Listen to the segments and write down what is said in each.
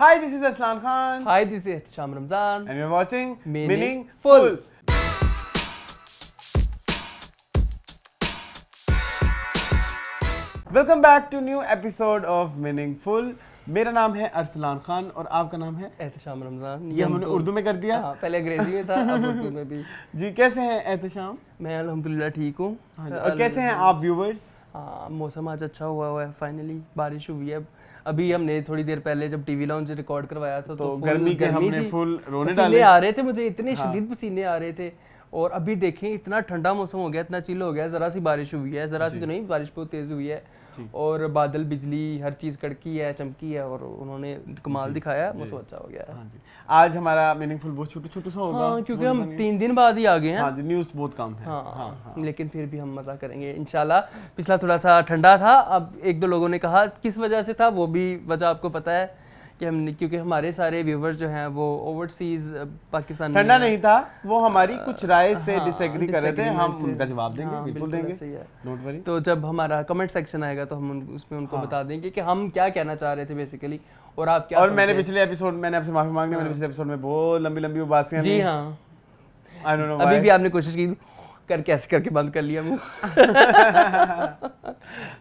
Hi, this is Aslan Khan. Hi, this is Sham Ramzan. And you're watching Meaningful. Welcome back to new episode of Meaningful. मेरा नाम है अरसलान खान और आपका नाम है एहतशाम रमज़ान। ये हमने उर्दू में कर दिया। हाँ, पहले अंग्रेजी में था, अब उर्दू में भी। जी, कैसे हैं एहतशाम? मैं अल्हम्दुलिल्लाह ठीक हूँ। और कैसे हैं आप व्यूवर्स? हाँ, मौसम आज अच्छा हुआ है, फाइनली बारिश हुई है। अभी हमने थोड़ी देर पहले जब टीवी लाउंज रिकॉर्ड करवाया था तो गर्मी के हमने फुल रोने डाले। डाले आ रहे थे मुझे, इतने शदीद पसीने आ रहे थे। और अभी देखें इतना ठंडा मौसम हो गया, इतना चिल हो गया, जरा सी बारिश हुई है, जरा सी तो नहीं, बारिश बहुत तेज हुई है और बादल बिजली हर चीज कड़की है, चमकी है और उन्होंने कमाल दिखाया, मौसम अच्छा हो गया है। हाँ जी। आज हमारा मीनिंगफुल बहुत छोटा सा होगा। हाँ, क्योंकि हम 3 दिन बाद ही आ गए हैं। हाँ जी, न्यूज़ बहुत कम है। हाँ, लेकिन फिर भी हम मजा करेंगे इंशाल्लाह। पिछला थोड़ा सा ठंडा था, अब एक दो लोगों ने कहा किस वजह से था, वो भी वजह आपको पता है कि हमने, क्योंकि हमारे सारे व्यूवर्स जो हैं वो ओवरसीज पाकिस्तान ठंडा नहीं था, वो हमारी कुछ राय से डिसएग्री कर रहे थे, हम उनका जवाब देंगे। हाँ, बिल्कुल देंगे, डोंट वरी। तो जब हमारा कमेंट सेक्शन आएगा तो हम उसमें उनको बता देंगे कि हम क्या कहना चाह रहे थे बेसिकली और आप क्या। और मैंने पिछले एपिसोड, मैंने आपसे माफी मांगनी, मैंने पिछले एपिसोड में बहुत लंबी बातें जी हाँ, आई डोंट नो अभी भी आपने कोशिश की करके ऐसे करके बंद कर लिया मुंह।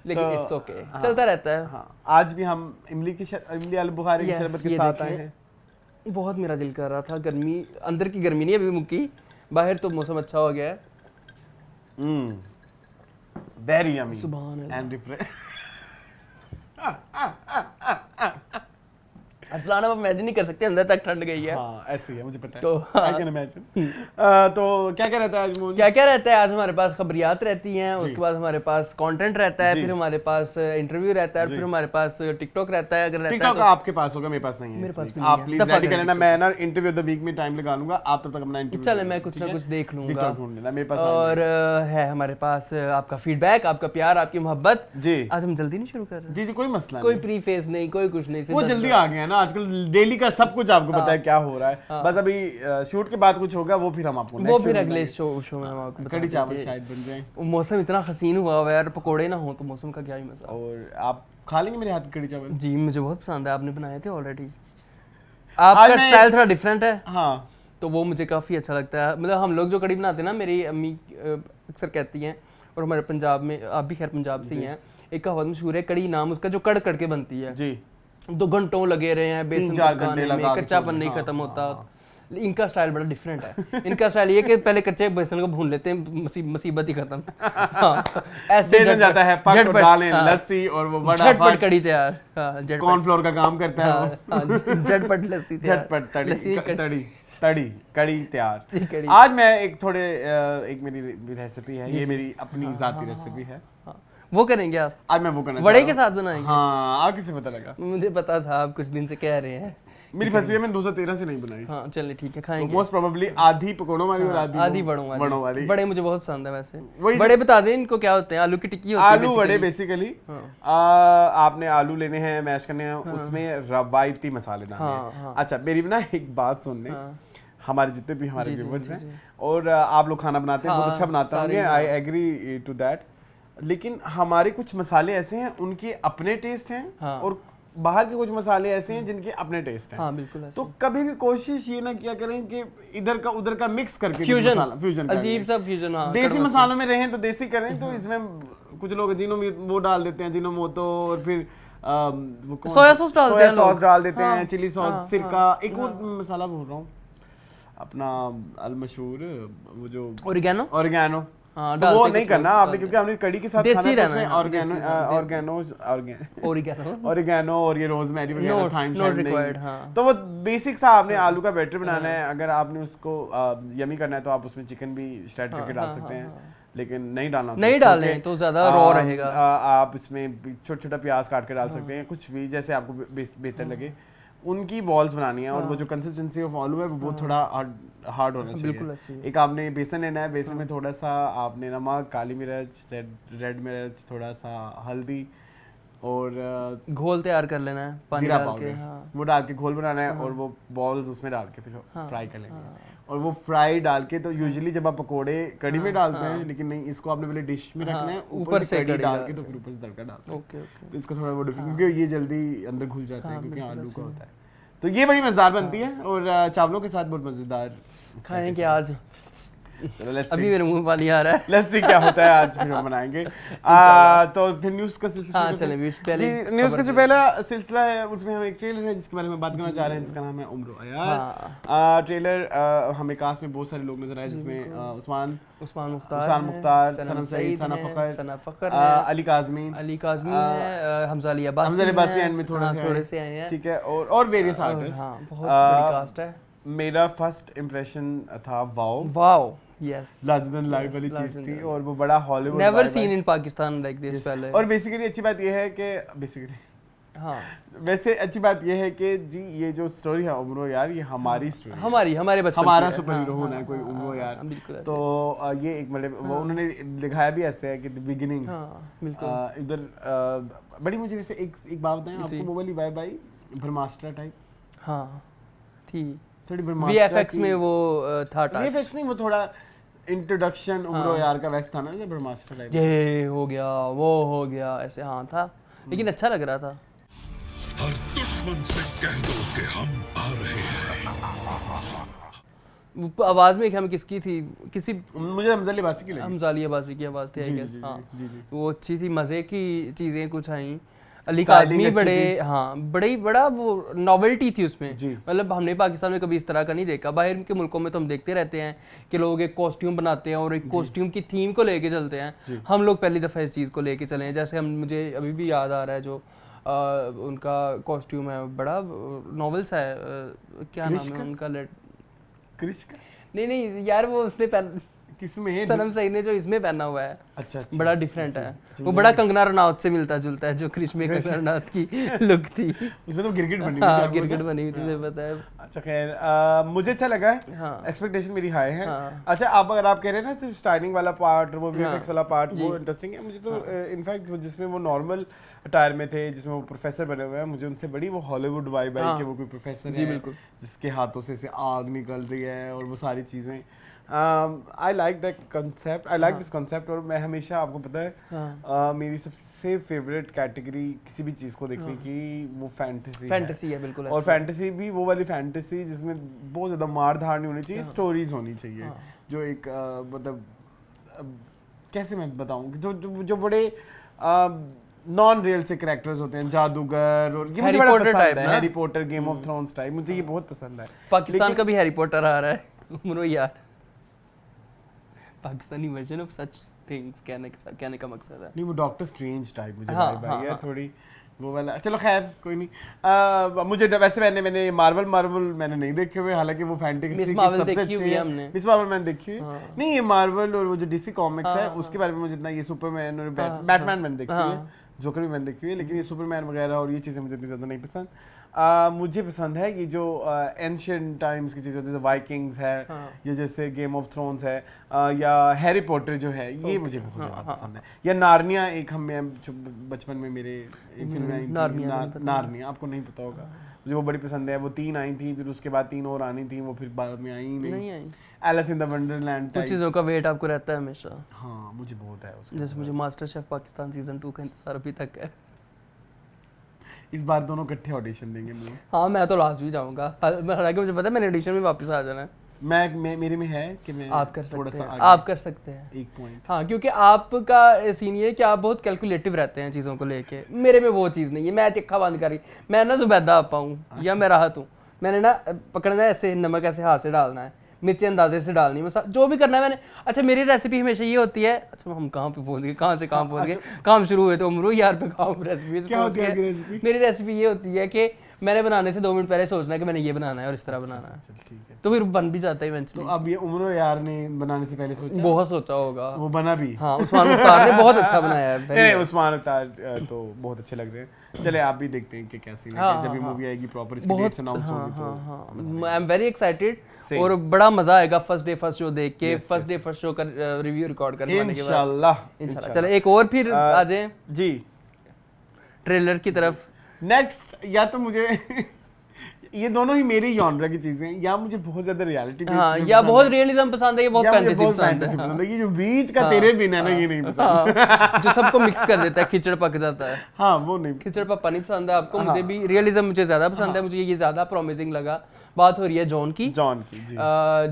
लेकिन इट्स ओके, चलता रहता है। हाँ, आज भी हम इमली आलू बुखारे की शरबत के साथ आए हैं। बहुत मेरा दिल कर रहा था, गर्मी, अंदर की गर्मी नहीं अभी मुक्की, बाहर तो मौसम अच्छा हो गया है। वेरी यम्मी सुभान अल्लाह एंड डिफरेंट। अरसलान, आप इमेजिन नहीं कर सकते अंदर तक ठंड गई है। हाँ, ऐसे ही है, मुझे पता है। तो आई कैन इमेजिन। तो क्या क्या रहता है आज? क्या क्या रहता है आज? हमारे पास खबरियात रहती हैं, उसके बाद हमारे पास कंटेंट रहता है, फिर हमारे पास इंटरव्यू रहता है, फिर हमारे पास टिकटॉक रहता है। अगर रहता है तो आपके पास होगा, मेरे पास नहीं है। मेरे पास भी आप प्लीज रेडी कर लेना, मैं ना इंटरव्यू द वीक में टाइम लगा लूंगा, आप तब तक अपना इंटरव्यू चले, मैं कुछ ना कुछ देख लूंगा। टिकटॉक ढूंढ लेना मेरे पास। और है हमारे पास आपका फीडबैक, आपका प्यार, आपकी मोहब्बत। जी, आज हम जल्दी नहीं शुरू कर रहे। जी, कोई मसला कोई प्री फेस नहीं, कोई कुछ नहीं, वो जल्दी आ गया ना, आजकल डेली का सब कुछ आपको पता है क्या हो रहा है। बस अभी शूट के बाद कुछ होगा, वो फिर हम आपको वो फिर अगले शो में हम आपको कड़ी चावल शायद बन जाए। मौसम इतना हसीन हुआ हुआ है यार, पकोड़े ना हो तो मौसम का क्या ही मजा। और आप खा लेंगे मेरे हाथ की कड़ी चावल? जी, मुझे बहुत पसंद है, आपने बनाए थे ऑलरेडी। आपका स्टाइल थोड़ा डिफरेंट है। हाँ, तो वो मुझे काफी अच्छा लगता है। मतलब हम लोग जो कड़ी बनाते हैं ना, मेरी अम्मी अक्सर कहती हैं, और हमारे पंजाब में, आप भी खैर पंजाब से ही हैं, एक कहावत मशहूर है कड़ी नाम उसका, जो कड़ के बनती है जी, 2 घंटों लगे रहे हैं बेसन पकाने में, कच्चापन नहीं खत्म होता। इनका स्टाइल बड़ा डिफरेंट है। इनका स्टाइल ये कि पहले कच्चे बेसन को भून लेते हैं, मुसीबत ही खत्म। हाँ, ऐसे बेसन जाता है, पक डालें लस्सी और वो बड़ा झटपट कड़ी तैयार। कॉर्नफ्लोर का काम करता है, झटपट लस्सी, झटपट तड़ी कड़ी तैयार। आज मैं एक मेरी रेसिपी है, ये मेरी अपनी जाती रेसिपी है। वो करेंगे आप? आज मैं वो करना वड़े के साथ बनाएंगे। हाँ, आप किसे पता लगा? मुझे पता था, आप कुछ दिन से कह रहे हैं। मेरी फंसी मैंने 213 से नहीं बनाई। हाँ, चलिए ठीक है, खाएंगे। मोस्ट प्रोबेबली आधी पकौड़ों वाली और आधी बड़ों वाली। बड़े मुझे बहुत पसंद है वैसे। बड़े बता दें इनको क्या होते हैं? आलू की टिक्की होती है। आलू वड़े बेसिकली आपने आलू लेने हैं, मैश करने हैं, उसमें रवायती मसाले डालने हैं। अच्छा, मेरी ना एक बात सुन लें, हमारे जितने भी हमारे व्यूअर्स हैं, और आप लोग खाना बनाते हैं, बहुत अच्छा बनाते होंगे, आई एग्री टू दैट, लेकिन हमारे कुछ मसाले ऐसे हैं उनके अपने टेस्ट हैं और बाहर के कुछ मसाले ऐसे हैं जिनके अपने टेस्ट हैं। हाँ, बिल्कुल। तो कभी भी कोशिश ये ना किया करें कि इधर का उधर का मिक्स करके फ्यूजन अजीब सा फ्यूजन। देसी मसालों में रहें तो देसी करें, तो इसमें कुछ लोग वो डाल देते हैं, जिनोमोटो, और फिर सोया सॉस डाल देते हैं, चिली सॉस, सिरका, एक और मसाला बोल रहा हूँ अपना अल मशहूर, वो जो ओरिगैनो। तो वो नहीं करना आपने, क्योंकि हमने कड़ी के साथ खाना है, ऑरिगैनो और ये रोजमेरी वगैरह थाइम नहीं। तो वो बेसिक सा आपने आलू का बैटर बनाना है। अगर आपने उसको यमी करना है तो आप उसमें चिकन भी श्रेड करके डाल सकते हैं, लेकिन नहीं डालें तो ज्यादा रॉ रहेगा। आप इसमें छोटा प्याज काट के डाल सकते हैं, कुछ भी जैसे आपको बेहतर लगे। उनकी बॉल्स बनानी है, और वो जो कंसिस्टेंसी ऑफ आलू है वो बहुत थोड़ा हार्ड होना चाहिए। एक आपने बेसन लेना है, बेसन में थोड़ा सा आपने नमक, काली मिर्च, रेड मिर्च, थोड़ा सा हल्दी और घोल तैयार कर लेना है, पानी डाल के, वो डाल के घोल बनाना है, और वो बॉल्स उसमें डाल के फिर फ्राई कर लेंगे। और वो फ्राई डाल के, तो यूजुअली जब आप पकोड़े कड़ी में डालते हैं, लेकिन नहीं, इसको आपने पहले डिश में रखना है, ऊपर से कड़ी डाल के, तो फिर ऊपर से तड़का डालते हैं। तो इसका थोड़ा वो डिफरेंस, क्योंकि ये जल्दी अंदर घुल जाता है, क्योंकि आलू का होता है। तो ये बड़ी मजेदार बनती है और चावलों के साथ बहुत मजेदार खाएंगे आज। चलो लेट्स अभी मेरे मुंह पानी आ रहा है। लेट्स सी क्या होता है आज, फिर हम बनाएंगे। तो फिर न्यूज़ का सिलसिला। हाँ चलें भी पहले जी, न्यूज़ का जो पहला सिलसिला है उसमें हम एक ट्रेलर है जिसके बारे में बात करना चाह रहे हैं, जिसका नाम है उम्र यार। ट्रेलर हमें कास्ट में बहुत सारे लोग नजर आए, जिसमें उस्मान मुख्तार, सनम सईद, सना फखर, अली काज़मी है, हमजा अली अब्बासी एंड में थोड़े से आए हैं, ठीक है, और वेरियस आर्टिस्ट। बहुत बड़ी कास्ट है। मेरा फर्स्ट इंप्रेशन था wow yes, larger than life वाली चीज थी, और वो बड़ा Hollywood never seen in Pakistan like this पहले। और बेसिकली अच्छी बात ये है कि वैसे अच्छी बात ये है कि जी ये जो स्टोरी है उम्र यार, ये हमारी स्टोरी, हमारे बचपन हमारा सुपर हीरो होना है कोई उम्र यार। तो ये एक मतलब वो उन्होंने दिखाया भी ऐसे है कि द बिगिनिंग इधर बड़ी मुझे वैसे एक बात बताएं आपको, वो वाली बाय बाय ब्रह्मास्त्र टाइप थी थोड़ी VFX में वो था टच। VFX नहीं, वो थोड़ा इंट्रोडक्शन उम्र यार का वैसे था ना, जब ब्रह्मास्त्र टाइप ये हो गया वो हो गया ऐसे था, लेकिन अच्छा लग रहा था। हर दुश्मन से कह दो कि हम आ रहे हैं। आवाज में हमें किसकी थी, किसी मुझे हमजाली अब्बासी की लगी, हमजाली अब्बासी की आवाज थी आई गेस। वो अच्छी थी, मजे की चीजें कुछ आई। अली काज़मी बड़ा वो नॉवेल्टी थी उसमें, मतलब हमने पाकिस्तान में कभी इस तरह का नहीं देखा। बाहर के मुल्कों में तो हम देखते रहते हैं कि लोग एक कॉस्ट्यूम बनाते हैं और एक कॉस्ट्यूम की थीम को लेके चलते हैं। हम लोग पहली दफ़ा इस चीज़ को लेके चले हैं। जैसे मुझे अभी भी याद आ रहा है जो उनका कॉस्ट्यूम है, बड़ा नॉवल सा है, क्या नाम है उनका, नहीं यार, वो उसने किसमें सनम सईद ने जो इसमें पहना हुआ है, अच्छा बड़ा डिफरेंट है। वो बड़ा कंगना रनौत से मिलता जुलता है, जो क्रिश में कंगना रनौत की लुक थी। उसमें तो गिरगिट बनी हुई थी, मुझे पता है। अच्छा खैर, मुझे अच्छा लगा है, एक्सपेक्टेशन मेरी हाई है। अच्छा, अब अगर आप कह रहे हैं ना सिर्फ स्टाइलिंग वाला पार्ट, वो VFX वाला पार्ट, वो इंटरेस्टिंग है। मुझे तो इनफैक्ट जिसमें वो नॉर्मल अटायर में थे, जिसमें वो प्रोफेसर बने हुए हैं, मुझे उनसे बड़ी वो हॉलीवुड वाइब आई कि वो कोई प्रोफेसर है जिसके हाथों से आग निकल रही है और वो सारी चीज़ें। I like that concept. I like this concept। और मैं हमेशा, आपको पता है, मेरी सबसे फेवरेट कैटेगरी किसी भी चीज़ को देखने की वो फैंटेसी है बिल्कुल। और फैंटेसी भी वो वाली फैंटेसी जिसमें बहुत ज़्यादा मार धार नहीं होनी चाहिए, स्टोरीज होनी चाहिए जो एक मतलब कैसे मैं बताऊँ, जो बड़े नॉन रियल से कैरेक्टर्स होते हैं, जादूगर, और ये मुझे बड़ा पसंद है, Harry Potter, game of thrones type, मुझे ये बहुत पसंद है। पाकिस्तान का भी हैरी पॉटर आ रहा है उम्र यार, Pakistani version of such things कहने का मकसद है। नहीं, वो डॉक्टर स्ट्रेंज टाइप मुझे भाई है थोड़ी वो वाला। चलो खैर कोई नहीं। मुझे वैसे मैंने मार्वल मैंने नहीं देखे हुए, हालांकि वो फैंटेसी की सबसे अच्छी है। मिस मार्वल मैंने देखी है। नहीं, ये मार्वल और वो जो DC कॉमिक्स है उसके बारे में मुझे इतना, ये सुपरमैन और बैटमैन मैंने देखी है, जोकर भी मैंने देखी हुई है, लेकिन ये सुपरमैन वगैरह और ये चीज़ें मुझे इतनी ज़्यादा नहीं पसंद। मुझे पसंद है ये जो एंशिएंट टाइम्स की चीज़ें होती है, वाइकिंग्स है, या जैसे गेम ऑफ थ्रोन्स है, या हैरी पॉटर जो है, ये मुझे बहुत ज़्यादा पसंद है। या नार्निया, एक हमें बचपन में मेरे एक फिल्म आई थी नार्निया, आपको नहीं पता होगा, मुझे वो बड़ी पसंद है। वो 3 आई थी, फिर उसके बाद 3 और आनी थी, वो फिर बाद में आई नहीं आई। Alice in the wonderland type चीज़ों का वेट आपको रहता है हमेशा। हाँ, मुझे बहुत है उसका। जैसे मुझे मास्टर शेफ पाकिस्तान सीजन 2 का इंतजार अभी तक है। इस बार दोनों इकट्ठे ऑडिशन देंगे मुझे। हाँ, मैं तो लास्ट भी जाऊंगा, हालांकि मुझे पता है मैंने ऑडिशन में वापस आ जाना है। मेरे में है कि मैं आप कर सकते हैं, आप कर सकते हैं एक पॉइंट। हाँ, क्योंकि आपका सीन ये है कि आप बहुत कैलकुलेटिव रहते हैं चीज़ों को लेके। मेरे में वो चीज़ नहीं है, मैं तिक्का बंद करी, मैं ना जुबैदा आपा हूँ या मैं राहत हूँ, मैंने ना पकड़ना है ऐसे, नमक ऐसे हाथ से डालना है, मिर्ची अंदाजे से डालनी है, जो भी करना है मैंने। अच्छा, मेरी रेसिपी हमेशा ये होती है, अच्छा हम कहाँ पे पहुँच गए, कहाँ से कहाँ पहुँच गए, काम शुरू हुए तो उम्र यार पे काम रेसिपी पहुँच गए। मेरी रेसिपी ये होती है कि मैंने बनाने से 2 मिनट पहले सोचना है कि मैंने ये बनाना है और इस तरह बनाना है, ठीक है, तो फिर बन भी जाता है इवेंचुअली। तो अब ये उम्र यार ने बनाने से पहले सोचा, बहुत सोचा होगा, वो बना भी। हाँ, उस्मान मुख्तार ने बहुत अच्छा बनाया है। नहीं, उस्मान मुख्तार तो बहुत अच्छे लग रहे हैं। चले आप भी देखते हैं कि कैसी है, जब ये मूवी आएगी प्रॉपर इसकी डेट्स अनाउंस होगी तो आई एम वेरी एक्साइटेड और बड़ा मजा आएगा फर्स्ट डे फर्स्ट शो देख के, फर्स्ट डे फर्स्ट शो का रिव्यू रिकॉर्ड करवाने के बाद इंशाल्लाह। चलो एक और फिर आ जाए जी ट्रेलर की तरफ। नेक्स्ट, या तो मुझे ये दोनों ही मेरी जॉनरा की चीजें हैं, या मुझे बहुत ज्यादा रियलिटी हाँ, या बहुत रियलिज्म पसंद है, या बहुत फैंटेसी पसंद है। ये जो बीच का तेरे बिना ना, ये नहीं पसंद। जो सबको मिक्स कर देता है, खिचड़ पक जाता है। हाँ, वो नहीं, खिचड़ पप्पा नहीं पसंद है आपको। मुझे भी रियलिज्म मुझे ज्यादा पसंद है, मुझे ये ज्यादा प्रॉमिसिंग लगा। बात हो रही है जॉन की। जी।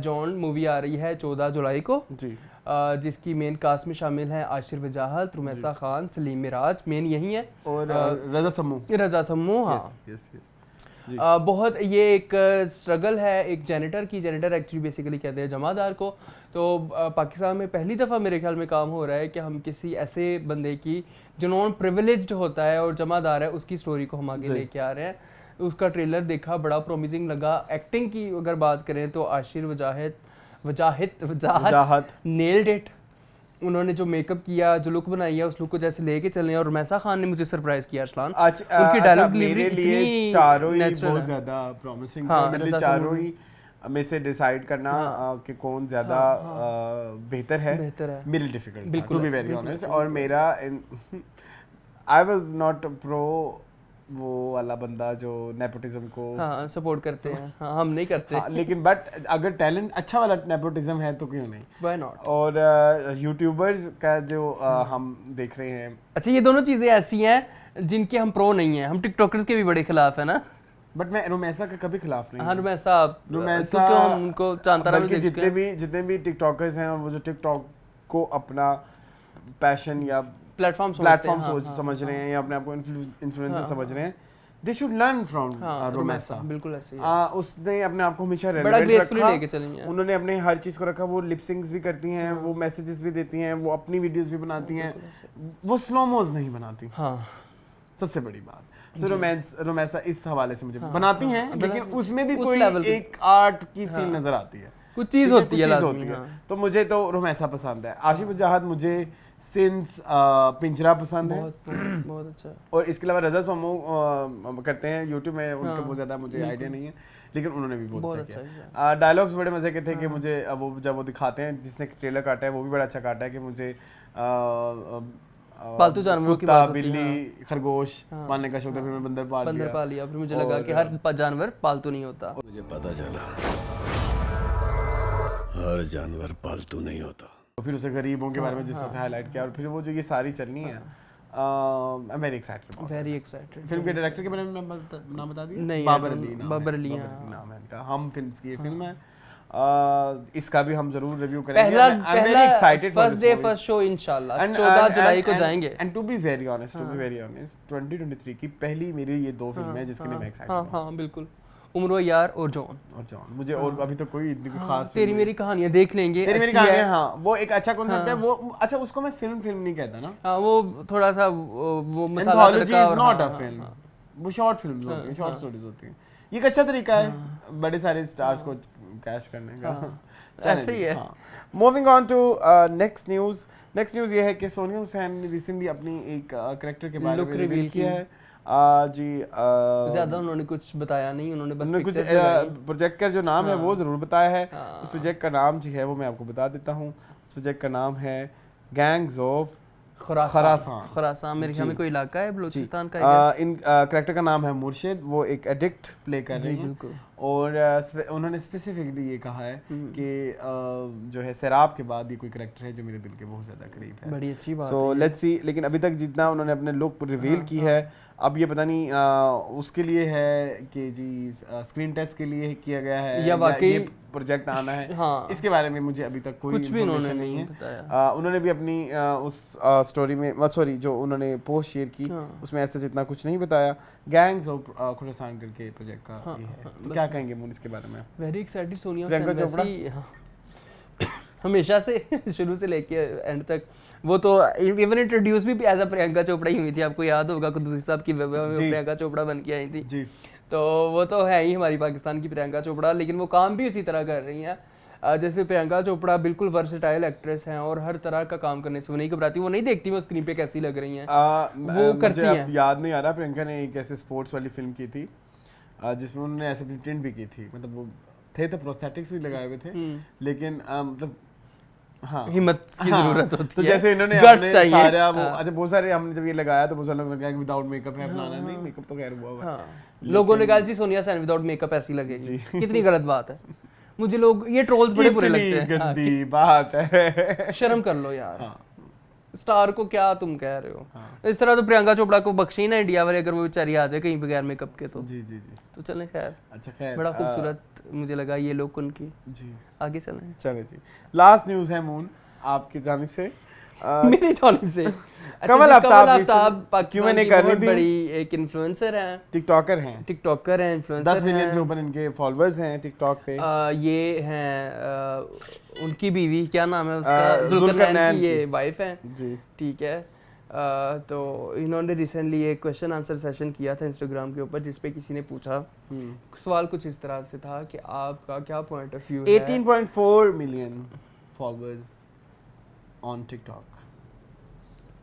जॉन मूवी आ रही है 14 जुलाई को जी, जिसकी मेन कास्ट में शामिल हैं आशिर वजाहत, रुमैसा खान, सलीम मिराज, मेन यही है, और रजा सम्मू। हाँ। यस। बहुत ये एक स्ट्रगल है एक जेनेटर एक्चुअली बेसिकली कहते हैं जमादार को। तो पाकिस्तान में पहली दफ़ा मेरे ख्याल में काम हो रहा है कि हम किसी ऐसे बंदे की जो नॉन प्रिविलेज्ड होता है और जमादार है, उसकी स्टोरी को हम आगे लेके आ रहे हैं। उसका ट्रेलर देखा, बड़ा प्रॉमिसिंग लगा। एक्टिंग की अगर बात करें तो आशिर वजाहत नेल्ड इट। उन्होंने जो मेकअप किया, जो लुक बनाई है, उस लुक को जैसे लेके चले हैं। और रुमैसा खान ने मुझे सरप्राइज किया अरसलान। उनकी डायलॉग डिलीवरी इतनी चारों ही बहुत ज्यादा प्रॉमिसिंग है। मतलब चारों ही में से डिसाइड करना कि कौन ज्यादा बेहतर है मेरे difficult to be very honest. और मेरा आई वाज नॉट प्रो वो वाला बंदा जो नेपोटिज्म को सपोर्ट करते हैं। हम नहीं करते। लेकिन बट अगर टैलेंट अच्छा वाला नेपोटिज्म है तो क्यों नहीं, व्हाई नॉट। और यूट्यूबर्स का जो हम देख रहे हैं। अच्छा, ये दोनों चीजें ऐसी हैं जिनके हम प्रो नहीं हैं। हम टिकटॉकर्स के भी बड़े खिलाफ है ना। बट मैं रुमैसा के कभी खिलाफ नहीं। हाँ, रुमैसा हम उनको चांतारा में जितने भी टिकटॉकर्स हैं, वो जो टिकटॉक को अपना पैशन या प्लेटफॉर्म समझ रहे हैं या अपने आप को इन्फ्लुएंसर समझ रहे हैं, they should learn from Rumaisa. बिल्कुल ऐसे ही। उसने अपने आप को हमेशा बड़ा ग्रेसफुली लेके चली हैं। उन्होंने अपने हर चीज को रखा। वो लिपसिंग्स भी करती हैं, वो मैसेजेस भी देती हैं, वो अपनी वीडियोस भी बनाती हैं, वो स्लो मोज नहीं बनाती। हाँ, सबसे बड़ी बात। तो रुमैसा इस हवाले से मुझे बनाती हैं, लेकिन उसमें भी कोई एक आर्ट की फील नजर आती है, कुछ चीज होती है लाज़मी। तो मुझे तो रुमैसा पसंद है। आशिफ वजाहत मुझे सिंस पिंजरा पसंद है, बहुत अच्छा। और इसके अलावा रजा सम्मू करते हैं यूट्यूब में, उनका बहुत ज़्यादा मुझे आइडिया नहीं है, लेकिन उन्होंने भी बहुत अच्छा किया। डायलॉग्स बड़े मजे के थे कि मुझे वो जब वो दिखाते हैं, जिसने ट्रेलर काटा है वो भी बड़ा अच्छा काटा है कि मुझे पालतू जानवरों की बात होती है, बिल्ली खरगोश पालने का शौक था, फिर मैं बंदर पाल लिया। फिर मुझे लगा कि हर जानवर पालतू नहीं होता। मुझे पता चला हर जानवर पालतू नहीं होता। फिर उसे गरीबों के बारे में जिस तरह से हाईलाइट किया, और फिर वो जो ये सारी चलनी है, आई एम वेरी एक्साइटेड। फिल्म के डायरेक्टर के बारे में नाम बता दिया? बाबर अली नाम है इनका। हम फिल्म्स की ये फिल्म है, इसका भी हम जरूर रिव्यू करेंगे। I am very excited. First day first show इंशाल्लाह 14 जुलाई को जाएंगे। And to be very honest 2023 की पहली मेरी ये दो फिल्में हैं जिसके लिए मैं एक्साइटेड हूं। हां बिल्कुल, उम्र यार और जॉन। मुझे और अभी तो कोई इतनी खास तेरी मेरी कहानियां देख लेंगे। तेरी मेरी कहानियां, हाँ, वो एक अच्छा कॉन्सेप्ट है। वो अच्छा, उसको मैं फिल्म नहीं कहता ना। हाँ, वो थोड़ा सा वो मसाला तड़का इज नॉट अ फिल्म, वो शॉर्ट फिल्म्स होती हैं, शॉर्ट स्टोरीज होती हैं। ये एक अच्छा तरीका है बड़े सारे स्टार्स को कैश करने का। ऐसे ही है। Moving on to next news ये है कि सोनिया हुसैन ने रिसेंटली अपनी एक कैरेक्टर के बारे में रिवील किया है। जी, ज्यादा उन्होंने कुछ बताया नहीं, उन्होंने बस कुछ प्रोजेक्ट का जो नाम है वो जरूर बताया है। उस प्रोजेक्ट का नाम जो है वो मैं आपको बता देता हूँ। उस प्रोजेक्ट का नाम है गैंग्स ऑफ खरासान। मेरे ख्याल में कोई इलाका है बलूचिस्तान का। इन कैरेक्टर का नाम है मुर्शिद। वो एक एडिक्ट प्ले कर रहे हैं, और उन्होंने स्पेसिफिकली ये कहा है कि जो है सैराब के बाद ये कोई कैरेक्टर है जो मेरे दिल के बहुत ज़्यादा करीब है। बड़ी अच्छी बात है। So let's see. लेकिन अभी तक जितना उन्होंने अपने लुक रिवील की है, अब ये पता नहीं उसके लिए है कि जी स्क्रीन टेस्ट के लिए किया गया है या वाकई प्रोजेक्ट आना है। हाँ, इसके बारे में मुझे अभी तक कोई कुछ भी उन्होंने नहीं है। उन्होंने भी अपनी उस स्टोरी में जो उन्होंने पोस्ट शेयर की उसमें ऐसा जितना कुछ नहीं बताया। गैंग्स ऑफ खुरासान करके प्रोजेक्ट का ये है। तो क्या कहेंगे मून इसके बारे में? Very excited. सोनिया प्रियंका चोपड़ा हमेशा से शुरू से लेके एंड तक, वो तो इवन इंट्रोड्यूस भी एज अ प्रियंका चोपड़ा ही हुई थी। आपको याद होगा कुद्दूसी साहब की प्रियंका चोपड़ा बन के आई थी जी। तो वो तो है ही हमारी पाकिस्तान की प्रियंका चोपड़ा, लेकिन वो काम भी उसी तरह कर रही हैं। जैसे प्रियंका चोपड़ा बिल्कुल वर्सेटाइल एक्ट्रेस हैं और हर तरह का काम करने से वो नहीं घबराती। वो नहीं देखती वो स्क्रीन पे कैसी लग रही हैं, वो करती हैं। याद नहीं आ रहा, प्रियंका ने एक ऐसे स्पोर्ट्स वाली फिल्म की थी जिसमें उन्होंने ऐसे प्रिंट भी की थी। मतलब वो थे तो प्रोस्थेटिक्स ही लगाए हुए थे, लेकिन मतलब हाँ, हिम्मत की जरूरत होती तो है, जैसे इन्होंने guts अपने चाहिए। सारा वो अच्छा बहुत सारे हमने जब ये लगाया तो बहुत सारे लोगों ने कहा कि विदाउट मेकअप है फलाना नहीं मेकअप तो खैर हुआ हुआ है। हाँ, लोगों ने कहा जी सोनिया सेन विदाउट मेकअप ऐसी लगेगी, कितनी गलत बात है। मुझे लोग ये ट्रोल्स बड़े बुरे लगते हैं। हाँ, गंदी बात है। शर्म कर लो यार, हाँ। स्टार को क्या तुम कह रहे हो। इस तरह तो प्रियंका चोपड़ा को बख्शे ही ना इंडिया वाले, अगर वो बेचारी आ जाए कहीं बगैर मेकअप के तो। जी जी जी। तो चलें खैर, अच्छा खैर बड़ा खूबसूरत मुझे लगा ये लोग उनकी। जी आगे चलें। चले जी, लास्ट न्यूज़ है मून आपकी जानिब से। मेरी जानिब से कमल आफ्ताब पाकिस्तान की बहुत बड़ी एक इन्फ्लुएंसर हैं, टिकटॉकर हैं, इन्फ्लुएंसर 10 मिलियन से ऊपर इनके फॉलोअर्स हैं टिकटॉक पे। ये हैं उनकी बीवी, क्या नाम है उसका, जुल्करनैन की ये वाइफ हैं जी। ठीक है। तो इन्होंने रिसेंटली एक क्वेश्चन आंसर सेशन किया था इंस्टाग्राम के ऊपर, जिसपे किसी ने पूछा, सवाल कुछ इस तरह से था कि आपका क्या पॉइंट ऑफ व्यू है। 18.4 मिलियन फॉलोअर्स ऑन टिकटॉक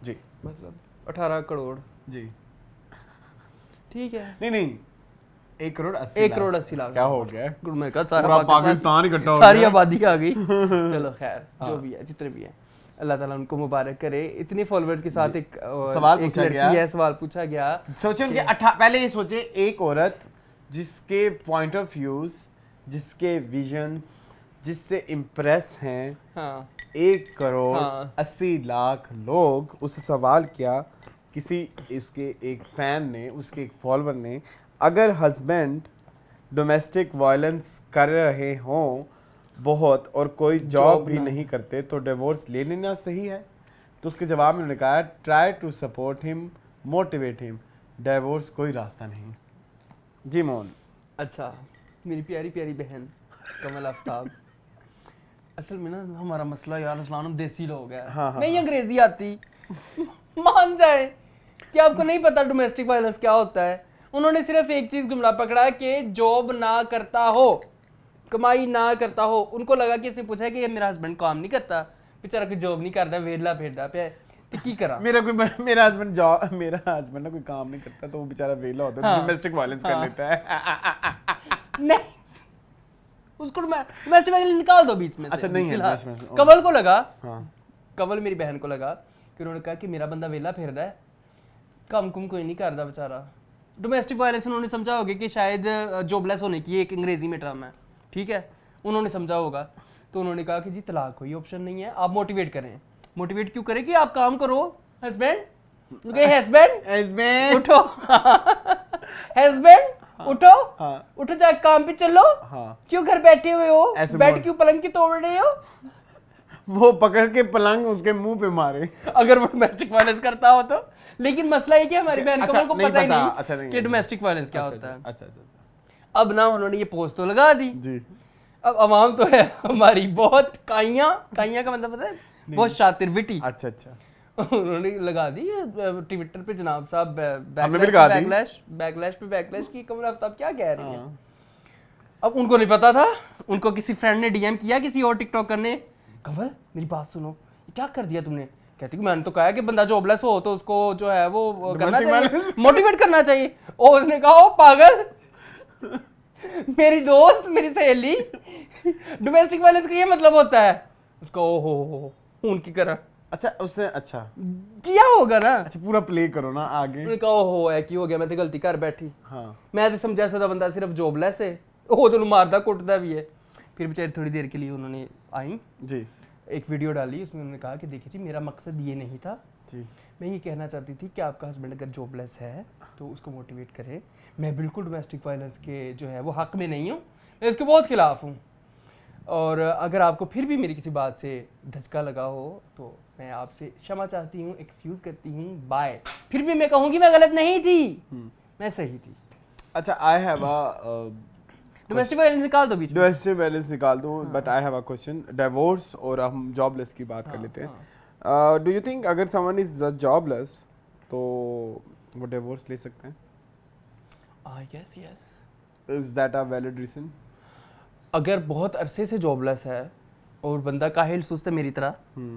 जी, मतलब 18 करोड़ जी ठीक है। नहीं 1 करोड़ 80 1 करोड़ 80 लाख क्या हो गया है? गुड, मेरे का सारा पूरा पाकिस्तान इकट्ठा हो सारी गया। आबादी आ गई। चलो खैर, जो भी है, जितने भी हैं, अल्लाह ताला उनको मुबारक करे। इतने फॉलोअर्स के साथ एक सवाल एक पूछा लड़की गया। है, सवाल पूछा गया। सोचे उनके पहले ये सोचे एक औरत जिसके पॉइंट ऑफ व्यूज, जिसके विजन्स, जिससे इम्प्रेस हैं हाँ 1 करोड़ हाँ। 80 लाख लोग, उससे सवाल किया किसी इसके एक फैन ने, उसके एक फॉलोअर ने, अगर हस्बैंड डोमेस्टिक वायलेंस कर रहे हों बहुत और कोई जॉब भी नहीं करते तो डिवोर्स ले लेना सही है? तो उसके जवाब में उन्होंने कहा try to support him, motivate him, divorce कोई रास्ता नहीं। जी मोहन। अच्छा, मेरी प्यारी प्यारी बहन कमल आफ्ताब, असल में ना हमारा मसला यार अस्लान, हम देसी लोग हैं, हाँ, नहीं अंग्रेजी आती। मान जाए कि आपको नहीं पता डोमेस्टिक वायलेंस क्या होता है। उन्होंने सिर्फ एक चीज जुमला पकड़ा कि जॉब ना करता हो, कमाई ना करता हो। उनको लगा कि इसने पूछा कि मेरा हस्बैंड काम नहीं करता, बेचारा कोई जॉब नहीं करता, वेला फेरदा पे तो की करा। मेरा हस्बैंड ना कोई काम नहीं करता तो वो बेचारा वेला होता है, डोमेस्टिक वायलेंस कर लेता है। नहीं, उसको डोमेस्टिक वायलेंस निकाल दो बीच में से। अच्छा नहीं है फिलहाल डोमेस्टिक वायलेंस। कमल को लगा, हाँ कमल मेरी बहन को लगा कि उन्होंने कहा कि मेरा बंदा वेला फेरदा है, काम कुम कोई नहीं करता बेचारा। डोमेस्टिक वायलेंस उन्होंने समझा होगा कि शायद जॉबलेस होने की एक अंग्रेजी में टर्म है, ठीक है, उन्होंने समझा होगा। तो उन्होंने कहा कि जी तलाक कोई ऑप्शन नहीं है, आप मोटिवेट करें। मोटिवेट क्यों करें कि आप काम करो हस्बैंड, हस्बैंड उठो, हस्बैंड उठो, उठो जाके काम पे चलो, क्यों घर बैठे हुए हो, बेड क्यों पलंग की तोड़ रहे हो। वो पकड़ के पलंग उसके मुंह पे मारे अगर वो डोमेस्टिक वायलेंस करता हो तो। लेकिन मसला ये कि हमारी बहन कमल को पता ही नहीं कि डोमेस्टिक वायलेंस क्या होता है। अच्छा। अब ना उन्होंने ये पोस्ट तो लगा दी जी। अब अवाम तो है हमारी बहुत काइयां का मतलब पता है, बहुत शातिर विटी। अच्छा उन्होंने लगा दी ट्विटर पे जनाब साहब बैकलैश की कमल आफ्ताब क्या कह रही है। अब उनको नहीं पता था, उनको किसी फ्रेंड ने डीएम किया, किसी और टिकटॉकर ने, कमल मेरी बात सुनो, क्या कर दिया तुमने। कहती कि मैंने तो कहा कि बंदा जॉबलेस हो तो उसको जो है वो करना चाहिए, मोटिवेट करना चाहिए। और उसने कहा ओ पागल, मेरी दोस्त, मेरी सहेली, डोमेस्टिक वायलेंस का ये मतलब होता है। उसका ओहो उनकी तरह अच्छा उसने अच्छा किया होगा ना। अच्छा पूरा प्ले करो ना आगे। उन्होंने कहा ओहो है कि हो गया, मैं तो गलती कर बैठी। हाँ मैं तो समझा सोचा बंदा सिर्फ जॉबलेस है, वो तो मारदा कुटदा भी है। फिर बेचारी थोड़ी देर के लिए उन्होंने आई जी, एक वीडियो डाली, उसमें उन्होंने कहा कि देखिए जी मेरा मकसद ये नहीं था जी, मैं ये कहना चाहती थी कि आपका हस्बैंड अगर जॉबलेस है तो उसको मोटिवेट करें। मैं बिल्कुल डोमेस्टिक वायलेंस के जो है वो हक में नहीं हूँ, मैं इसके बहुत खिलाफ हूँ। और अगर आपको फिर भी मेरी किसी बात से धचका लगा हो तो मैं आपसे क्षमा चाहती हूँ, एक्सक्यूज़ करती हूँ, बाय। फिर भी मैं कहूँगी मैं गलत नहीं थी, मैं सही थी। अच्छा I have a domestic violence निकाल दो बीच में, डोमेस्टिक वायलेंस निकाल दूँ, but I have a question. Divorce और हम जॉबलेस की बात कर लेते हैं। डू यू थिंक अगर समवन इज जॉबलेस तो वो डिवोर्स ले सकते हैं? Yes yes. Is that a valid reason? अगर बहुत अरसे से जॉबलेस है और बंदा काहिल सुस्त है मेरी तरह,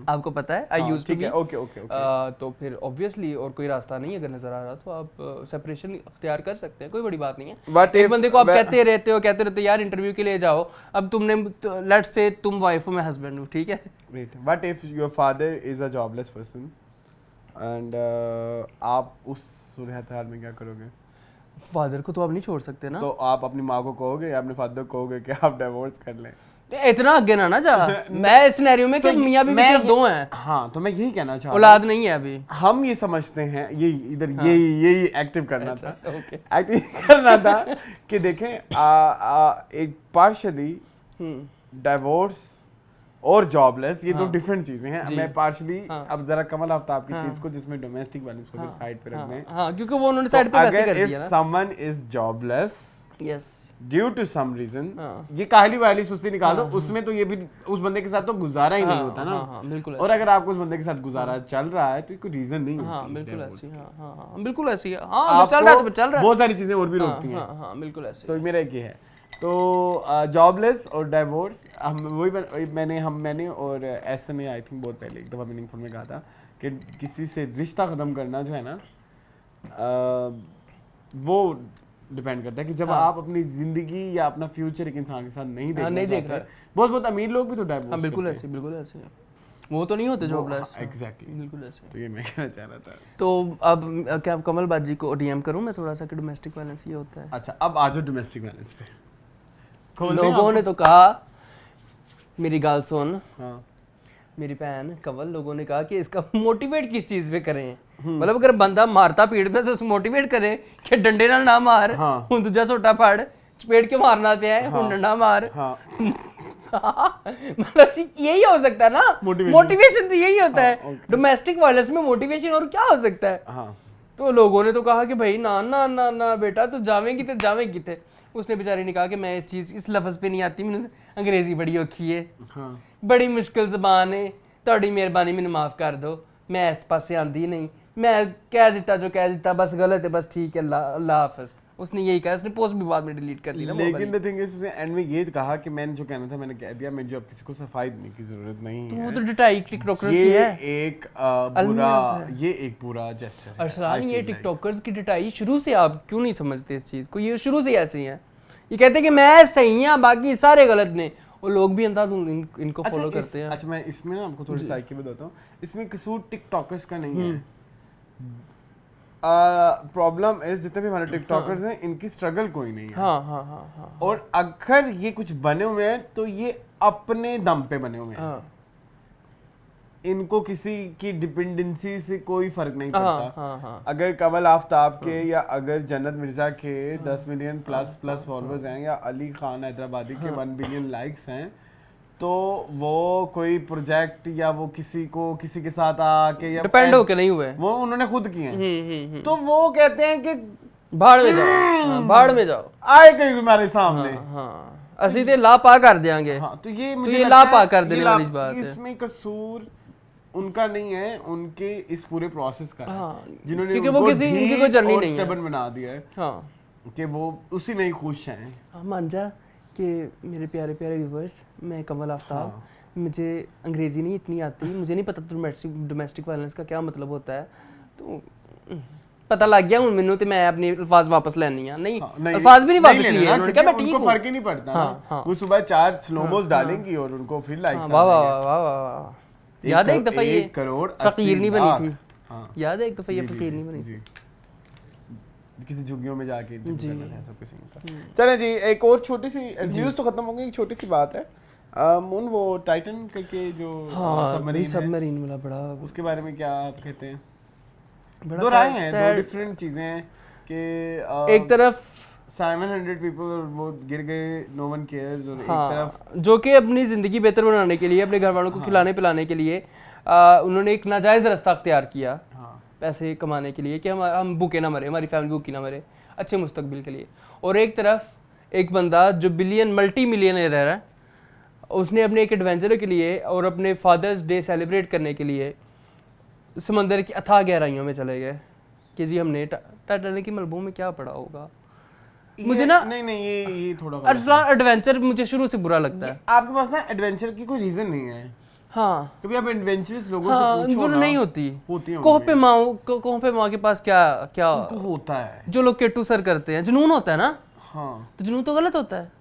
आपको पता है, I used to be, okay okay okay, तो फिर ऑब्वियसली और कोई रास्ता नहीं अगर नजर आ रहा तो आप सेपरेशन इख्तियार कर सकते हैं, कोई बड़ी बात नहीं है। एक बंदे को आप कहते रहते हो यार इंटरव्यू के लिए जाओ, अब तुमने लेट्स से तुम वाइफ हो मैं हस्बैंड हूँ, ठीक है, wait, what if your father is a jobless person and आप उस सूरत हाल में क्या करोगे? फादर को तो आप नहीं छोड़ सकते ना, तो आप अपनी माँ को कहोगे या अपने फादर को कहोगे कि आप डिवोर्स कर लें? इतना आगे ना जा मैं इस सिनेरियो में कि मियां बीवी सिर्फ दो हैं। हाँ, तो मैं यही कहना चाहता हूँ, औलाद नहीं है अभी, हम ये समझते हैं, ये इधर यही एक्टिव करना था, ओके एक्टिव करना था कि देखें एक पार्शली डिवोर्स और जॉबलेस ये दो डिफरेंट चीजें हैं। मैं पार्शली अब जरा कमल आफ्ताब की चीज को जिसमें डोमेस्टिक वायलेंस को साइड पे रख दें, हाँ क्योंकि वो उन्होंने साइड पे वैसे कर दिया ना। If someone is jobless yes due to some reason, ये काहली वाली सुस्ती निकाल दो, उसमें तो ये भी उस बंदे के साथ तो गुजारा ही नहीं होता ना। बिल्कुल, और अगर आपको उस बंदे के साथ गुजारा चल रहा है तो कोई रीजन नहीं होती। बिल्कुल ऐसी, हाँ बिल्कुल ऐसी है, हाँ चल रहा है तो चल रहा है, बहुत सारी चीजें और भी रोकती हैं। हाँ बिल्कुल ऐसी। तो मेरा एक ये है, तो जॉबलेस और डिवोर्स, हम वही मैंने और ऐसे ने आई थिंक बहुत पहले एक दफ़ा मीनिंगफुल में कहा था कि किसी से रिश्ता ख़त्म करना जो है ना, वो डिपेंड करता है कि जब आप अपनी ज़िंदगी या अपना फ्यूचर एक इंसान के साथ नहीं देख रहे। बहुत अमीर लोग भी तो डिवोर्स, बिल्कुल ऐसे वो तो नहीं होते जॉबलेस, एग्जैक्टली, बिल्कुल ऐसे। तो ये मैं कहना चाह रहा था। तो अब क्या कमल बाजी को डीएम करूं मैं थोड़ा सा कि डोमेस्टिक वायलेंस ये होता है? अच्छा, अब आ जाओ डोमेस्टिक वायलेंस पे। लोगों ने तो कहा, मेरी गाल सुन, हाँ मेरी बहन कंवल, लोगों ने कहा कि इसका मोटिवेट किस चीज पे करें, मतलब अगर बंदा मारता पीटता तो उसको मोटिवेट करें कि डंडे नाल ना मार, हुन दूजा सोटा फड़ चपेट के मारना पे है, हुन डंडा मार, मतलब यही हो सकता है ना, मोटिवेशन तो यही होता है। डोमेस्टिक वायलेंस में मोटिवेशन और क्या हो सकता है? तो लोगों ने तो कहा कि भाई ना ना ना ना बेटा तू जावेगी थे। उसने बेचारी ने कहा कि मैं इस लफ्ज़ पे नहीं आती, मैंने अंग्रेजी बड़ी औखी है, बड़ी मुश्किल ज़बान है, थोड़ी मेहरबानी मैंने माफ़ कर दो, मैं इस पास से आंदी नहीं, मैं कह दिता बस गलत है, बस ठीक है, अल्लाह हाफ़िज़। उसने यही कहा, उसने पोस्ट भी बाद में डिलीट कर दी ना। लेकिन द थिंग इज उसने एंड में ये कहा कि मैंने जो कहना था मैंने कह दिया, मैं जो अब किसी को सफाई देने की जरूरत नहीं है। वो तो डिटाई टिकटॉकर्स की है, ये एक बुरा जेस्चर है अरसलान। ये टिकटॉकर्स की डिटाई शुरू से आप क्यों नहीं समझते इस चीज़ को? ये शुरू से ऐसे ही है, ये कहते हैं कि मैं सही हूं बाकी सारे गलत ने, और लोग भी अंधाधुंध इनको फॉलो करते हैं। अच्छा, मैं इसमें ना आपको थोड़ी साइकी बताता हूँ, इसमें कसूर टिकटॉकर्स का नहीं है। प्रॉब्लम इज जितने भी हमारे टिकटॉकर्स हैं इनकी स्ट्रगल कोई नहीं है। हाँ। और अगर ये कुछ बने हुए हैं तो ये अपने दम पे बने हुए हैं, इनको किसी की डिपेंडेंसी से कोई फर्क नहीं पड़ता। अगर कमल आफ्ताब के या अगर जन्नत मिर्जा के 10 मिलियन प्लस फॉलोअर्स हैं, या अली खान हैदराबादी के 1 बिलियन लाइक्स हैं, तो वो कोई प्रोजेक्ट या वो किसी के साथ आके या डिपेंड होके नहीं हुए, वो उन्होंने खुद किए हैं। तो वो कहते हैं कि भाड़ में जाओ आए कहीं तुम्हारे सामने, असली ते ला पा कर देंगे। तो ये मुझे ला पा कर देने वाली बात है। इसमें कसूर उनका नहीं है, उनके इस पूरे प्रोसेस का है, जिन्होंने क्योंकि वो किसी इनकी कोई जर्नी नहीं है, स्टेबल बना दिया है कि वो उसी में ही खुश हैं। मान जा कि मेरे प्यारे व्यूवर्स, मैं कमल आफ्ताब, मुझे अंग्रेज़ी नहीं इतनी आती, मुझे नहीं पता डोमेस्टिक वायलेंस का क्या मतलब होता है, तो पता लग गया हूं मैनू, तो मैं अपने अल्फाज वापस लेनी है। नहीं अल्फाज भी नहीं वापस लिए, उन्होंने कहा मैं ठीक हूं, उनको फर्क ही नहीं पड़ता। वो सुबह 4 स्नोबॉल्स डालेंगी और उनको फिर लाइक्स। वाह। याद है एक दफा ये 1 करोड़ फकीर नहीं बनी थी, याद है एक दफा ये फकीर नहीं बनी थी, किसी झुग्गियों में जाके सब किसी का। चलें जी, एक और छोटी सी न्यूज़ तो खत्म हो गई, एक छोटी सी बात है, वो टाइटन करके जो सबमरीन वाला बड़ा, उसके बारे में क्या आप कहते हैं? दो राय हैं, दो डिफरेंट चीजें हैं कि एक तरफ 700 पीपल वो गिर गए, नो वन केयर्स, और एक तरफ जो कि अपनी ज़िंदगी बेहतर बनाने के लिए, अपने घर वालों को खिलाने पिलाने के लिए उन्होंने एक नाजायज़ रास्ता अख्तियार किया पैसे कमाने के लिए, कि हम भूखे ना मरे, हमारी फैमिली भूखी ना मरे, अच्छे मुस्तकबिल के लिए। और एक तरफ एक बंदा जो मल्टी मिलियनर रह रहा है, उसने अपने एक एडवेंचर के लिए और अपने फादर्स डे सेलिब्रेट करने के लिए समंदर की अथाह गहराइयों में चले गए कि जी हमने टाइटैनिक की मलबों में क्या पड़ा होगा, मुझे ना नहीं ये थोड़ा एडवेंचर मुझे शुरू से बुरा लगता है। आपके पास ना एडवेंचर की कोई रीजन नहीं है। हाँ कभी आप एडवेंचरस लोगों हाँ, से पूछो वो ना, नहीं होती। होती कोह पे माँ के पास क्या क्या उनको होता है, जो लोग केटू सर करते हैं, जुनून होता है ना। हाँ तो जुनून तो गलत होता है।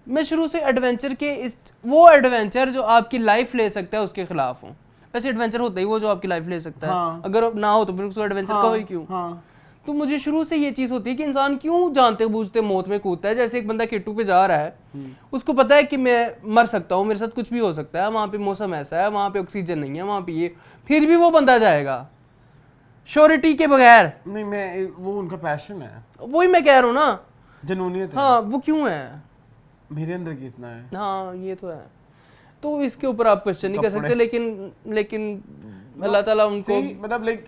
मैं शुरू से एडवेंचर के वो एडवेंचर जो आपकी लाइफ ले सकता है उसके खिलाफ हूँ। वैसे एडवेंचर होता ही वो जो आपकी लाइफ ले सकता है। हाँ। अगर ना हो तो फिर उसको एडवेंचर कहो ही क्यों। हाँ तो मुझे शुरू से ये चीज़ होती है कि इंसान क्यों जानते बूझते मौत में कूदता है। जैसे एक बंदा केटू पे जा रहा है, उसको पता है कि मैं मर सकता हूँ, मेरे साथ कुछ भी हो सकता है, वहाँ पे मौसम ऐसा है, वहाँ पे ऑक्सीजन नहीं है, वहाँ पे ये, फिर भी वो बंदा जाएगा श्योरिटी के बगैर। नहीं, मैं वो उनका पैशन है, वही मैं कह रहा हूँ ना, जनूनियत है। हाँ वो क्यों है, मेरे अंदर कितना है। हाँ ये तो है। तो इसके ऊपर आप क्वेश्चन नहीं कर सकते, लेकिन अल्लाह ताला उनको मतलब लाइक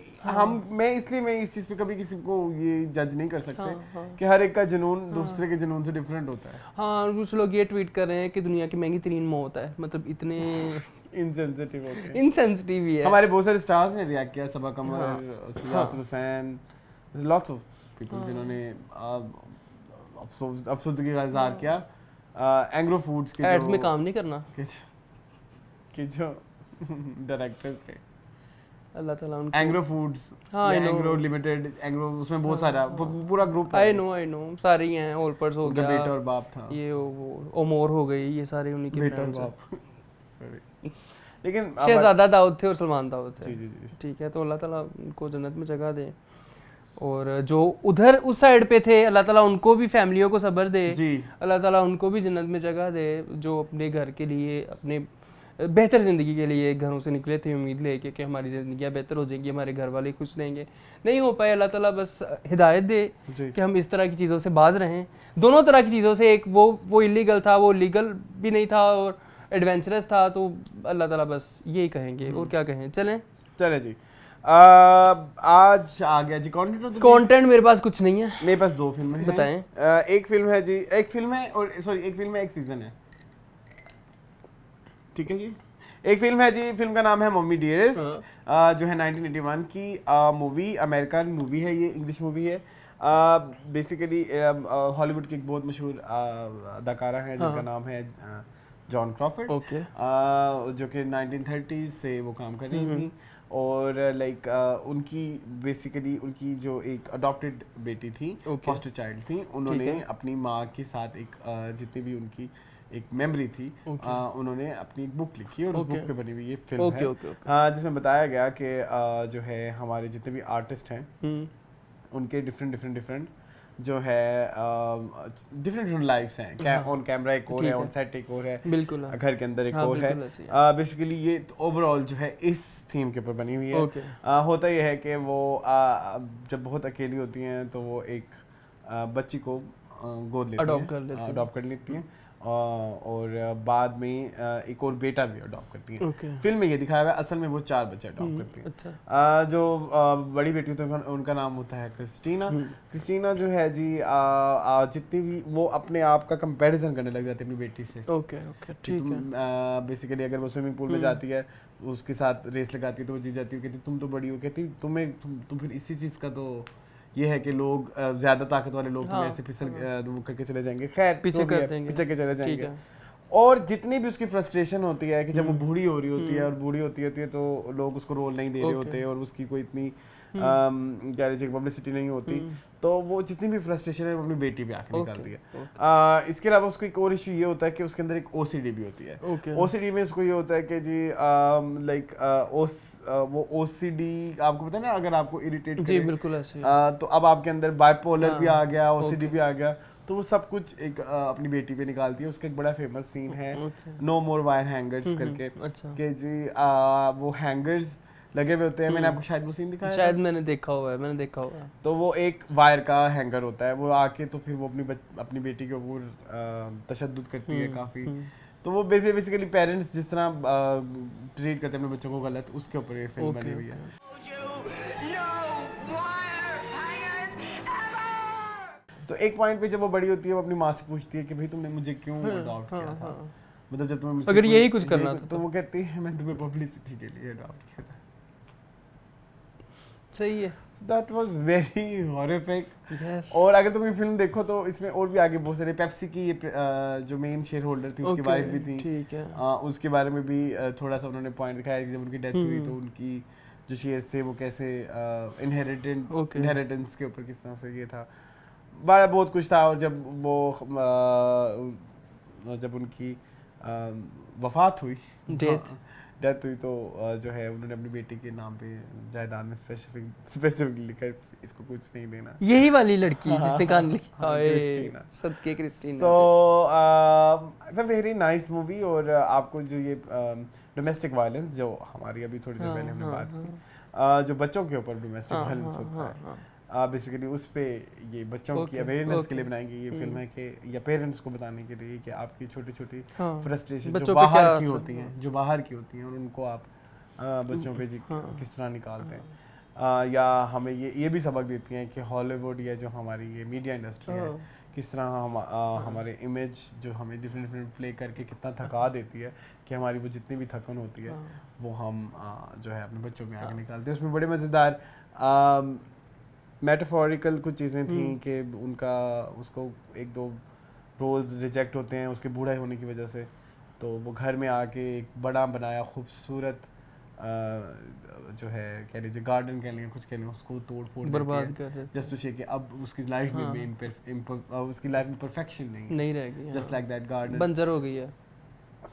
मैं इस चीज पे कभी किसी को ये जज नहीं कर सकते कि हर एक का जुनून दूसरे के जुनून से डिफरेंट होता है। हाँ कुछ लोग ये ट्वीट कर रहे हैं कि दुनिया की महंगी तरीन मौत है, मतलब इतने इनसेंसिटिव हो गए, इनसेंसिटिव ही है। हमारे बहुत सारे स्टार्स ने रिएक्ट किया, Saba Qamar, Yasir Hussain, lots of people जिन्होंने अफसोसदगी का इजहार किया एंग्रो फूड्स के एड्स में काम नहीं करना कि जो डायरेक्टर्स थे, अल्लाह ताला उनको एंग्रो फूड्स, हाँ, एंग्रो लिमिटेड, एंग्रो, उसमें बहुत सारा पूरा ग्रुप आई नो सारे ही हैं, ओलपर्स हो गया, बेटा और बाप था, ये वो ओमोर हो गई, ये सारे उन्हीं के बेटा और बाप सॉरी, लेकिन शहजादा दाऊद थे और सलमान दाऊद थे। जी ठीक है, तो अल्लाह ताला उनको जन्नत में जगह दे, और जो उधर उस साइड पे थे अल्लाह ताला उनको भी फैमिलियों को सब्र दे, अल्लाह ताला उनको भी जन्नत में जगह दे, जो अपने घर के लिए, अपने बेहतर ज़िंदगी के लिए घरों से निकले थे उम्मीद लेके कि हमारी ज़िंदगियाँ बेहतर हो जाएंगी, हमारे घर वाले खुश रहेंगे, नहीं हो पाए। अल्लाह ताला बस हिदायत दे कि हम इस तरह की चीज़ों से बाज रहें, दोनों तरह की चीज़ों से। एक वो इलीगल था, वो लीगल भी नहीं था, और एडवेंचरस था, तो अल्लाह ताला बस यही कहेंगे, और क्या कहें। चले जी, आज आ गया जी कंटेंट। मेरे पास कुछ नहीं है, मेरे पास दो फिल्में हैं। बताएं। एक फिल्म है जी, एक फिल्म है, और सॉरी एक फिल्म है, एक सीजन है, ठीक है जी। एक फिल्म है जी, फिल्म का नाम है मम्मी डियरेस्ट, जो है 1981 की मूवी, अमेरिकन मूवी है, ये इंग्लिश मूवी है। बेसिकली हॉलीवुड की एक बहुत मशहूर अदाकारा है जिनका नाम है जॉन क्रॉफर्ड, जो कि 1930s से वो काम कर रही थी, और लाइक उनकी बेसिकली उनकी जो एक अडॉप्टेड बेटी थी, फॉस्टर चाइल्ड थी, उन्होंने अपनी माँ के साथ एक जितनी भी उनकी एक मेमोरी थी, उन्होंने अपनी एक बुक लिखी, और उस बुक पे बनी हुई ये फिल्म है, जिसमें बताया गया कि जो है हमारे जितने भी आर्टिस्ट हैं उनके डिफरेंट जो है डिफरेंट लाइफ्स हैं, ऑन कैमरा एक और है, ऑन सेट एक और है, बिल्कुल घर के अंदर एक और है। बेसिकली ये ओवरऑल जो है इस थीम के ऊपर बनी हुई है। होता ये है कि वो जब बहुत अकेली होती हैं तो वो एक बच्ची को गोद लेती हैं, अडॉप्ट कर लेती हैं, और बाद में एक और बेटा भी अडॉप्ट करती हैं। फिल्म में ये दिखाया हुआ है, असल में वो 4 बच्चे अडॉप्ट करती हैं। अच्छा। जो बड़ी बेटी होती है उनका नाम होता है क्रिस्टीना। क्रिस्टीना जो है जी जितनी भी वो अपने आप का कंपैरिजन करने लग जाती है अपनी बेटी से। ठीक है। बेसिकली अगर वो स्विमिंग पूल में जाती है, उसके साथ रेस लगाती है तो वो जीत जाती है, कहती तुम तो बड़ी हो, कहती तुम फिर इसी चीज़ का तो ये है कि लोग ज्यादा ताकत वाले लोग तुम्हें ऐसे फिसल करके चले जाएंगे, खैर पीछे के चले जाएंगे। और जितनी भी उसकी फ्रस्ट्रेशन होती है कि जब वो बूढ़ी हो रही होती है, और बूढ़ी होती है तो लोग उसको रोल नहीं दे रहे होते, और उसकी कोई इतनी क्या लीजिए पब्लिसिटी नहीं होती, तो वो जितनी भी फ्रस्ट्रेशन है वो अपनी बेटी पे आके निकालती है। इसके अलावा उसको एक और इशू ये होता है कि उसके अंदर एक OCD भी होती है। OCD में उसको ये होता है कि जी लाइक वो OCD आपको पता है ना, अगर आपको इरिटेट करे, बिल्कुल ऐसे, तो अब आपके अंदर बाइपोलर भी आ गया, OCD भी आ गया, तो वो सब कुछ एक अपनी बेटी पे निकालती है। उसका एक बड़ा फेमस सीन है नो मोर वायर हैंगर्स करके, कि जी वो हैंगर्स लगे हुए होते हैं, मैंने आपको शायद वो सीन दिखाया, शायद मैंने देखा हुआ है। तो वो एक वायर का हैंगर होता है, वो आके तो फिर वो अपनी बेटी के ऊपर तशद्दुद करती है काफ़ी। तो वो बेसिकली पेरेंट्स जिस तरह ट्रीट करते हैं अपने बच्चों को गलत, उसके ऊपर ये फिल्म बनी हुई है। तो एक पॉइंट पे जब वो बड़ी होती है वो अपनी माँ से पूछती है कि भाई तुमने मुझे क्यों अडॉप्ट किया था, मतलब जब तुम्हें अगर यही कुछ करना था, तो वो कहती है मैं तुम्हें पब्लिसिटी के लिए अडॉप्ट किया था। सही है। That was very horrific. Yes. और अगर तुम ये फिल्म देखो तो इसमें और भी आगे बहुत सारे पेप्सी की जो मेन शेयर होल्डर थी उसकी Okay, वाइफ भी थी, ठीक है। उसके बारे में भी थोड़ा सा उन्होंने पॉइंट दिखाया कि जब उनकी डेथ हुई तो उनकी जो शेयर्स थे वो कैसे इनहेरिटेंस के ऊपर किस तरह से ये था, बड़ा बहुत कुछ था। और जब उनकी वफात हुई, डेथ हुई तो जो है उन्होंने अपनी बेटी के नाम पे जायदाद में स्पेसिफिकली लिखा इसको कुछ नहीं देना। यही वाली लड़की जिसने कहानी लिखी, क्रिस्टीना। सदके Christina. So it's a very nice movie. और आपको जो ये डोमेस्टिक वायलेंस जो हमारी अभी थोड़ी देर पहले हमने बात की, जो बच्चों के ऊपर डोमेस्टिक वायलेंस होता है, बेसिकली उस पे ये बच्चों की अवेयरनेस के लिए बनाई गई ये फिल्म है कि या पेरेंट्स को बताने के लिए कि आपकी छोटी छोटी फ्रस्ट्रेशन जो बाहर की होती हैं और उनको आप बच्चों पे किस तरह निकालते हैं। या हमें ये भी सबक देती हैं कि हॉलीवुड या जो हमारी ये मीडिया इंडस्ट्री है किस तरह हमारे इमेज जो हमें डिफरेंट प्ले करके कितना थका देती है कि हमारी वो जितनी भी थकन होती है वो हम जो है अपने बच्चों में आगे निकालते हैं। उसमें बड़े मज़ेदार मेटाफोरिकल कुछ चीज़ें थी कि उसको एक दो रोल्स रिजेक्ट होते हैं उसके बूढ़ा होने की वजह से, तो वो घर में आके एक बड़ा बनाया खूबसूरत जो है कह लीजिए गार्डन कह लें कुछ कह लें उसको तोड़ फोड़ बर्बाद कर देते जस्ट टू शे कि अब उसकी लाइफ में उसकी लाइफ में परफेक्शन नहीं रह गई, जस्ट लाइक दैट गार्डन बंजर हो गई है।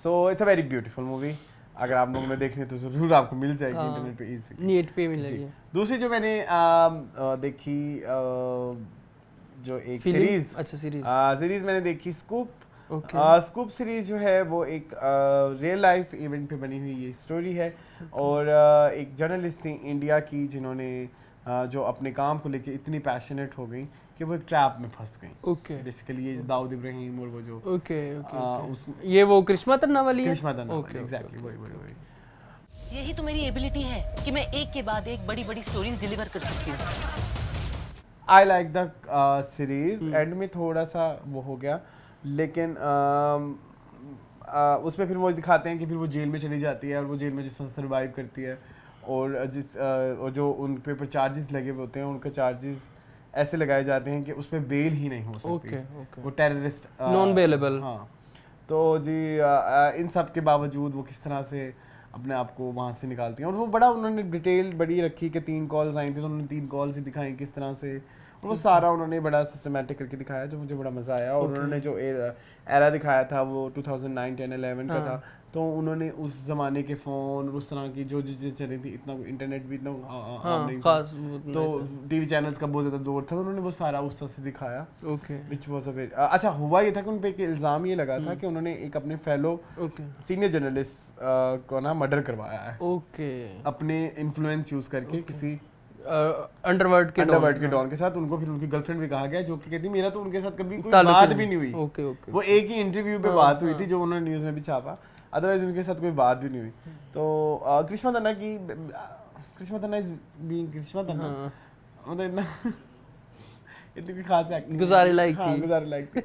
सो it's a very beautiful movie. अगर आप लोगों ने देखनी है तो जरूर आपको मिल जाएगी इंटरनेट पे इजीली, नेट पे मिलेगी। दूसरी जो मैंने देखी जो एक सीरीज, अच्छा सीरीज मैंने देखी स्कूप। स्कूप सीरीज जो है वो एक रियल लाइफ इवेंट पे बनी हुई ये स्टोरी है। और एक जर्नलिस्ट थी इंडिया की जिन्होंने जो अपने काम को लेके इतनी पैशनेट हो गई कि वो एक ट्रैप में फंस गई। बेसिकली ये दाऊद इब्राहिम और वो जो ये वो करिश्मा तन्ना वाली है। एग्जैक्टली वही। यही तो मेरी एबिलिटी है कि मैं एक के बाद एक बड़ी बड़ी स्टोरीज डिलीवर कर सकती हूँ। I like the series. And में थोड़ा सा वो हो गया लेकिन उसमें फिर वो दिखाते हैं कि फिर वो जेल में चली जाती है और वो जेल में जिस तरह सर्वाइव करती है और जो उन पे चार्जेस लगे हुए होते हैं उनके चार्जेस ऐसे लगाए जाते हैं कि उस पर बेल ही नहीं हो सकती। वो टेररिस्ट नॉन बेलेबल। हाँ, तो जी इन सब के बावजूद वो किस तरह से अपने आप को वहाँ से निकालती हैं। और वो बड़ा उन्होंने डिटेल बड़ी रखी कि 3 कॉल्स आई थी तो उन्होंने 3 कॉल्स ही दिखाई किस तरह से, और वो सारा उन्होंने बड़ा सिस्टमेटिक करके दिखाया जो मुझे बड़ा मज़ा आया। और उन्होंने जो एरा दिखाया था वो 2009, 10, 11 का था, तो उन्होंने उस ज़माने के फ़ोन और उस तरह की जो चीज़ें चली थी, इतना इंटरनेट भी इतना नहीं था, तो टीवी चैनल्स का बहुत ज़्यादा दौर था, तो उन्होंने वो सारा उस तरह से दिखाया। विच वॉज अ वेरी अच्छा। हुआ ये था कि उन पर इल्ज़ाम ये लगा था कि उन्होंने एक अपने फेलो सीनियर जर्नलिस्ट को ना मर्डर करवाया है अपने इन्फ्लुएंस यूज़ करके किसी अंडरवर्ल्ड के डॉन के साथ। उनको फिर उनकी गर्लफ्रेंड भी कहा गया जो कि कहती मेरा तो उनके साथ कभी कोई बात भी नहीं हुई। वो एक ही इंटरव्यू पे बात हुई थी जो उन्होंने न्यूज़ में भी छापा, अदरवाइज उनके साथ कोई बात भी नहीं हुई। तो करिश्मा तन्ना इज बीइंग करिश्मा तन्ना मतलब इतनी कोई खास एक्टिंग गुजारे लायक थी